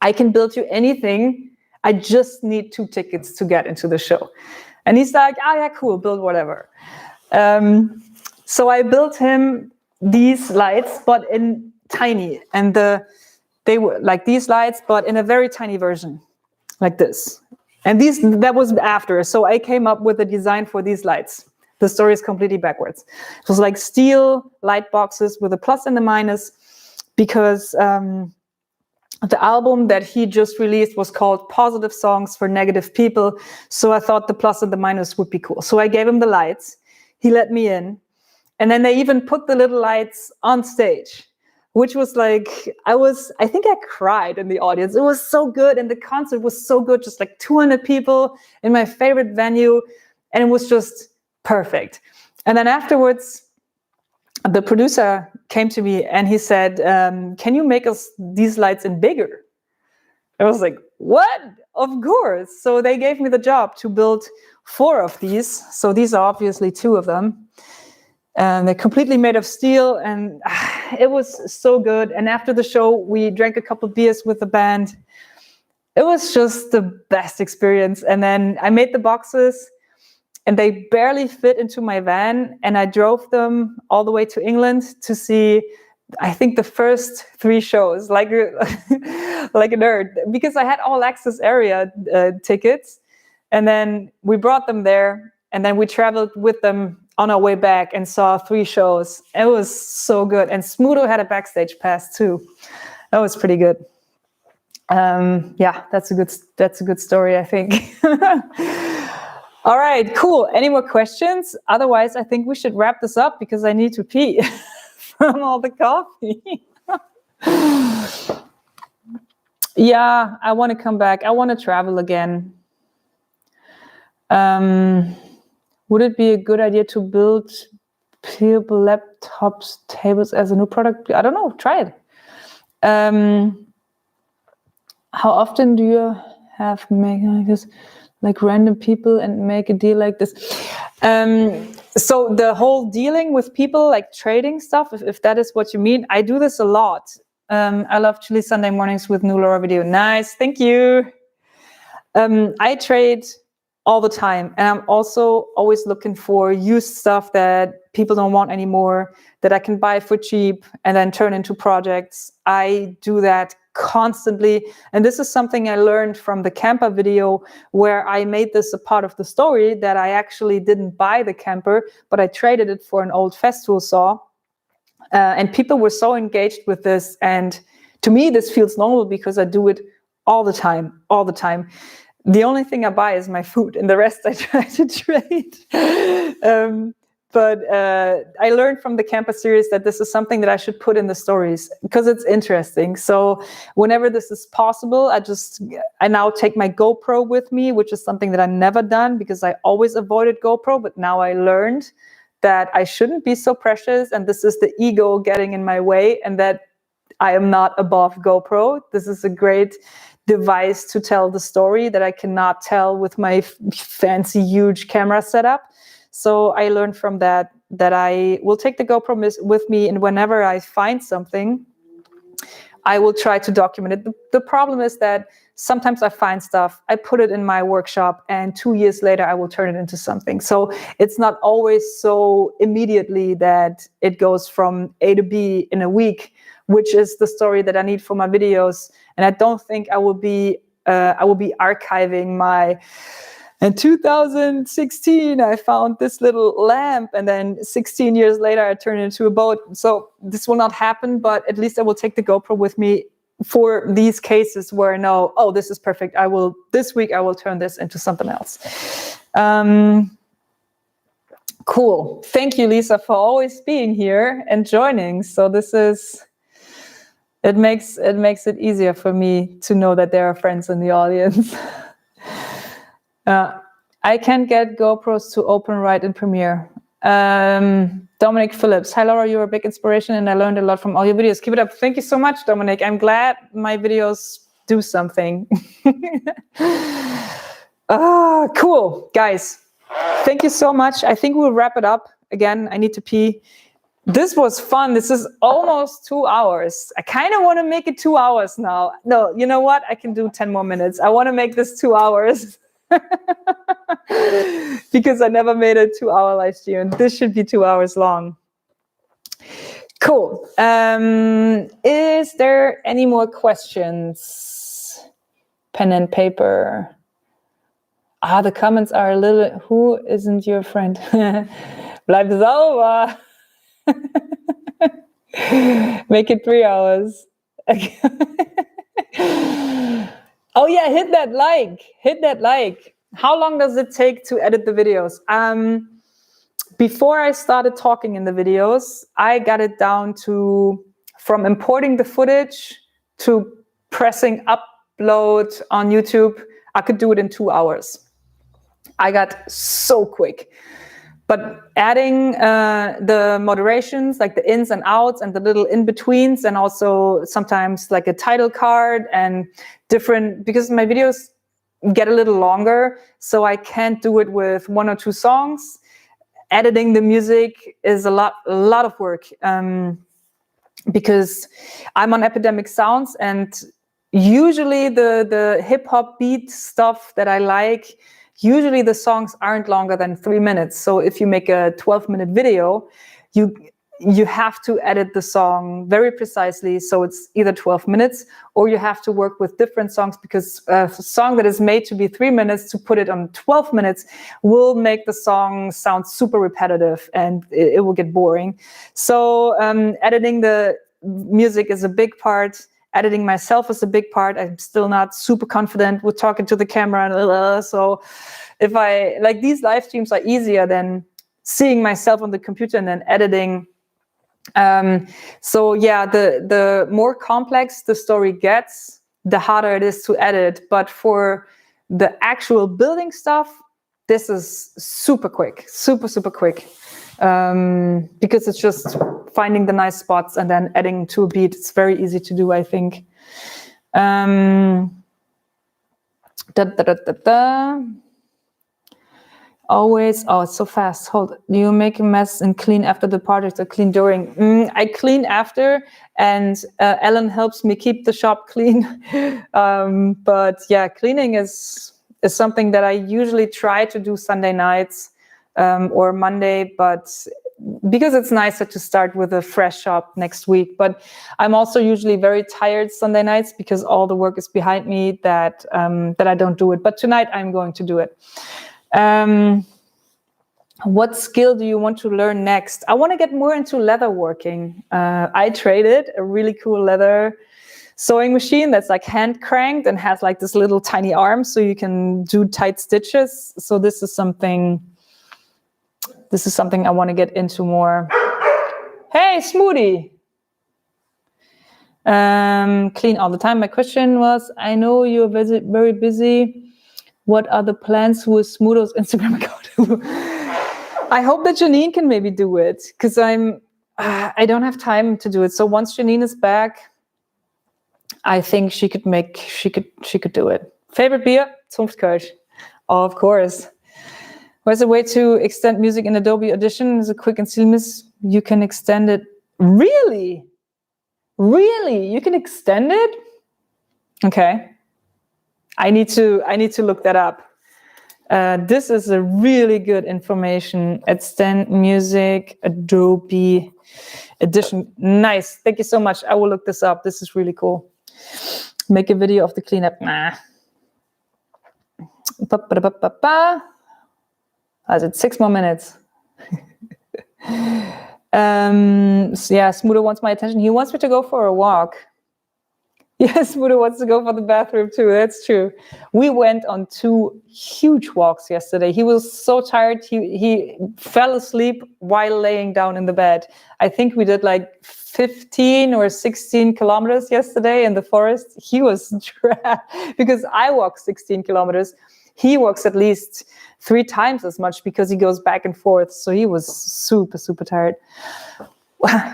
I can build you anything. I just need 2 tickets to get into the show. And he's like, yeah, cool, build whatever. So I built him these lights, but in tiny, and they were like these lights, but in a very tiny version, like this. And that was after, so I came up with a design for these lights. The story is completely backwards. It was like steel light boxes with a plus and a minus, because the album that he just released was called Positive Songs for Negative People. So I thought the plus and the minus would be cool. So I gave him the lights. He let me in. And then they even put the little lights on stage, which was like, I think I cried in the audience. It was so good. And the concert was so good, just like 200 people in my favorite venue. And it was just perfect. And then afterwards, the producer came to me and he said, can you make us these lights in bigger? I was like, what? Of course. So they gave me the job to build 4 of these. So these are obviously 2 of them. And they're completely made of steel, and it was so good. And after the show, we drank a couple of beers with the band. It was just the best experience. And then I made the boxes, and they barely fit into my van, and I drove them all the way to England to see, I think, the first 3 shows, like like a nerd, because I had all access area tickets. And then we brought them there, and then we traveled with them on our way back and saw 3 shows. It was so good. And Smudo had a backstage pass too. That was pretty good. Yeah, that's a good story, I think. All right, cool. Any more questions? Otherwise, I think we should wrap this up because I need to pee from all the coffee. Yeah, I want to come back. I want to travel again. Would it be a good idea to build people laptops, tables as a new product? I don't know. Try it. How often do you have like random people and make a deal like this? So the whole dealing with people, like trading stuff, if that is what you mean, I do this a lot. I love Chili Sunday mornings with new Laura video. Nice, thank you. I trade all the time, and I'm also always looking for used stuff that people don't want anymore, that I can buy for cheap and then turn into projects. I do that constantly, and this is something I learned from the camper video, where I made this a part of the story, that I actually didn't buy the camper, but I traded it for an old Festool saw, and people were so engaged with this, and to me this feels normal because I do it all the time. The only thing I buy is my food, and the rest I try to trade. But I learned from the camper series that this is something that I should put in the stories because it's interesting. So whenever this is possible, I now take my GoPro with me, which is something that I've never done because I always avoided GoPro. But now I learned that I shouldn't be so precious, and this is the ego getting in my way, and that I am not above GoPro. This is a great device to tell the story that I cannot tell with my fancy, huge camera setup. So I learned from that I will take the GoPro with me, and whenever I find something, I will try to document it. The problem is that sometimes I find stuff, I put it in my workshop, and 2 years later, I will turn it into something. So it's not always so immediately that it goes from A to B in a week, which is the story that I need for my videos. And I don't think I will be archiving my, in 2016, I found this little lamp, and then 16 years later, I turned it into a boat. So this will not happen, but at least I will take the GoPro with me for these cases where I know, oh, this is perfect. This week I will turn this into something else. Cool. Thank you, Lisa, for always being here and joining. So it makes it easier for me to know that there are friends in the audience. I can get GoPros to open right in Premiere. Dominic Phillips. Hi, Laura, you're a big inspiration, and I learned a lot from all your videos. Keep it up. Thank you so much, Dominic. I'm glad my videos do something. Cool. Guys, thank you so much. I think we'll wrap it up. Again, I need to pee. This was fun. This is almost 2 hours. I kind of want to make it 2 hours now. No, you know what? I can do 10 more minutes. I want to make this 2 hours. Because I never made a 2 hour live stream, and this should be 2 hours long. Cool. Is there any more questions? Pen and paper. The comments are a little, who isn't your friend? Bleib sauber. Make it 3 hours. Oh yeah, hit that like. How long does it take to edit the videos? Before I started talking in the videos, I got it down to, from importing the footage to pressing upload on YouTube, I could do it in 2 hours. I got so quick. But adding the moderations, like the ins and outs and the little in-betweens, and also sometimes like a title card and different, because my videos get a little longer, so I can't do it with 1 or 2 songs. Editing the music is a lot of work, because I'm on Epidemic Sounds, and usually the hip-hop beat stuff that I like, usually the songs aren't longer than 3 minutes. So if you make a 12-minute video, you have to edit the song very precisely, so it's either 12 minutes, or you have to work with different songs, because a song that is made to be 3 minutes, to put it on 12 minutes will make the song sound super repetitive, and it will get boring. So editing the music is a big part. Editing myself is a big part. I'm still not super confident with talking to the camera, so if I, like, these live streams are easier than seeing myself on the computer and then editing. So yeah, the more complex the story gets, the harder it is to edit. But for the actual building stuff, this is super quick, super quick, because it's just finding the nice spots and then adding to a beat. It's very easy to do, I think. Always, oh, it's so fast. Hold, do you make a mess and clean after the project or clean during? I clean after, and Ellen helps me keep the shop clean. But yeah, cleaning is something that I usually try to do Sunday nights or Monday, but because it's nicer to start with a fresh shop next week. But I'm also usually very tired Sunday nights because all the work is behind me that I don't do it. But tonight I'm going to do it. What skill do you want to learn next? I want to get more into leather working. I traded a really cool leather sewing machine that's like hand cranked and has like this little tiny arm, so you can do tight stitches. So this is something I want to get into more. Hey, Smoothie. Clean all the time. My question was, I know you're very busy. What are the plans with Smoodo's Instagram account? I hope that Janine can maybe do it, because I don't have time to do it. So once Janine is back, I think she could do it. Favorite beer? Zunftkölsch. Oh, of course. Where's a way to extend music in Adobe Audition? It's a quick and seamless. You can extend it. Really? You can extend it? Okay. I need to look that up. This is a really good information. Extend music, Adobe Audition. Nice. Thank you so much. I will look this up. This is really cool. Make a video of the cleanup. Nah. Is it 6 more minutes? So yeah, Smoother wants my attention. He wants me to go for a walk. Yes, Smoother wants to go for the bathroom too. That's true. We went on 2 huge walks yesterday. He was so tired. He fell asleep while laying down in the bed. I think we did like 15 or 16 kilometers yesterday in the forest. He was trapped because I walk 16 kilometers. He walks at least 3 times as much because he goes back and forth. So he was super tired.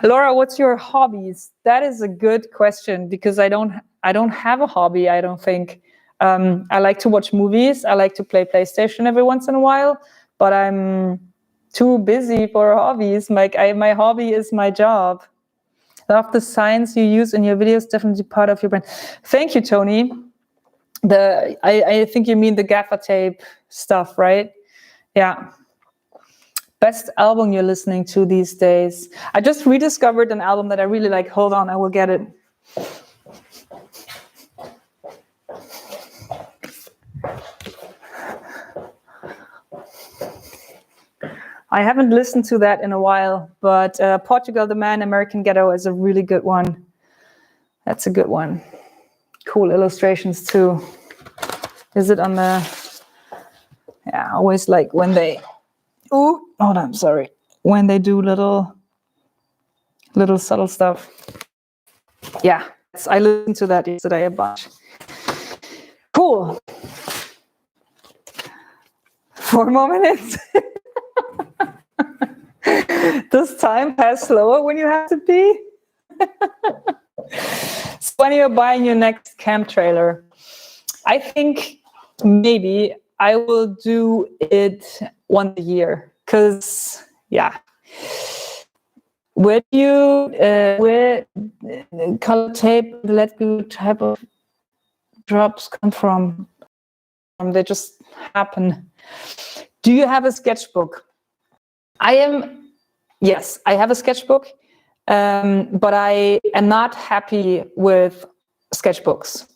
Laura, what's your hobbies? That is a good question, because I don't have a hobby, I don't think. I like to watch movies. I like to play PlayStation every once in a while, but I'm too busy for hobbies. My hobby is my job. Love the signs you use in your videos, definitely part of your brand. Thank you, Tony. I think you mean the gaffer tape stuff, right? Yeah. Best album you're listening to these days. I just rediscovered an album that I really like. Hold on, I will get it. I haven't listened to that in a while, but Portugal the Man, American Ghetto is a really good one. That's a good one. Cool illustrations too. Is it on the... Yeah, I always like when they... Ooh, hold on, sorry. When they do little subtle stuff. Yeah, I listened to that yesterday a bunch. Cool. 4 more minutes. Does time pass slower when you have to pee? So when you're buying your next camp trailer, I think maybe I will do it once a year. Because, yeah. Where do you, where color tape, let go type of drops come from? They just happen. Do you have a sketchbook? Yes, I have a sketchbook, but I am not happy with sketchbooks.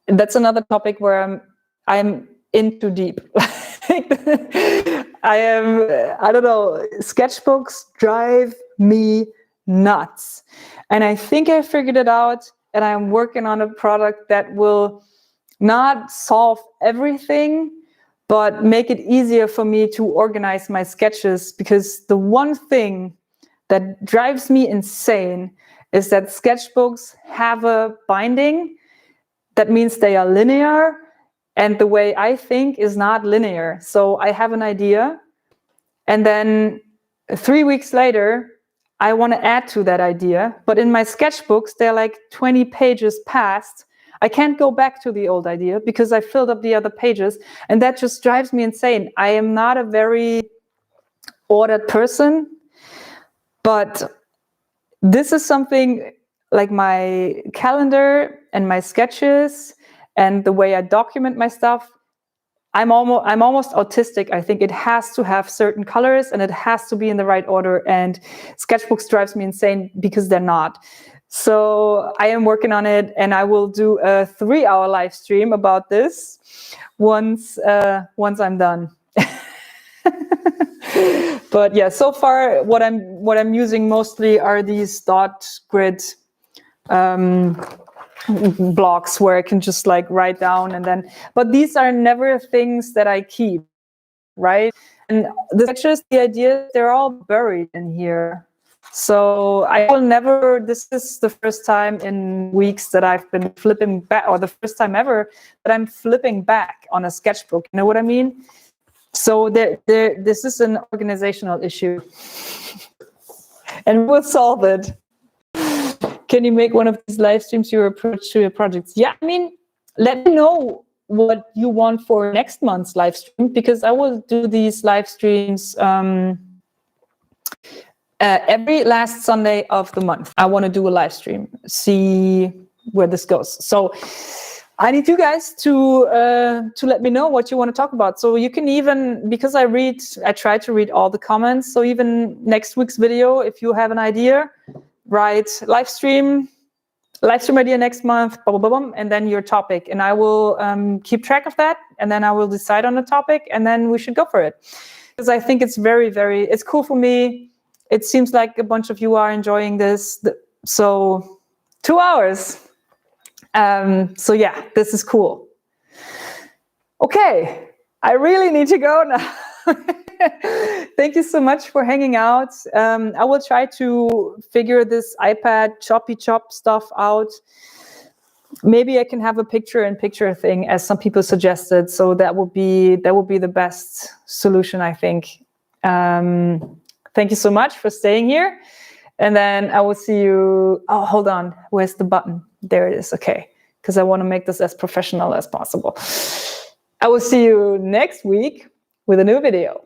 That's another topic where I'm in too deep. I don't know, sketchbooks drive me nuts. And I think I figured it out, and I'm working on a product that will not solve everything, but make it easier for me to organize my sketches, because the one thing that drives me insane is that sketchbooks have a binding. That means they are linear, and the way I think is not linear. So I have an idea, and then 3 weeks later, I want to add to that idea. But in my sketchbooks, they're like 20 pages past. I can't go back to the old idea because I filled up the other pages, and that just drives me insane. I am not a very ordered person, but this is something like my calendar and my sketches and the way I document my stuff. I'm almost autistic. I think it has to have certain colors and it has to be in the right order, and sketchbooks drives me insane because they're not. So I am working on it, and I will do a 3-hour live stream about this once I'm done. But yeah, so far what I'm using mostly are these dot grid blocks where I can just like write down, and then, but these are never things that I keep, right? And the sketches, the ideas, they're all buried in here. So I will never, this is the first time in weeks that I've been flipping back, or the first time ever that I'm flipping back on a sketchbook. You know what I mean? So this is an organizational issue. And we'll solve it. Can you make one of these live streams your approach to your projects? Yeah, I mean, let me know what you want for next month's live stream, because I will do these live streams every last Sunday of the month. I want to do a live stream, see where this goes. So I need you guys to let me know what you want to talk about. So you can even, because I try to read all the comments. So even next week's video, if you have an idea, write live stream idea next month, blah, blah, blah, blah, and then your topic. And I will keep track of that. And then I will decide on the topic, and then we should go for it. Because I think it's very, very, it's cool for me. It seems like a bunch of you are enjoying this. So 2 hours. So yeah, this is cool. Okay, I really need to go now. Thank you so much for hanging out. I will try to figure this iPad choppy chop stuff out. Maybe I can have a picture-in-picture thing, as some people suggested. So that would be the best solution, I think. Thank you so much for staying here. And then I will see you. Oh, hold on. Where's the button? There it is. Okay. Because I want to make this as professional as possible. I will see you next week with a new video.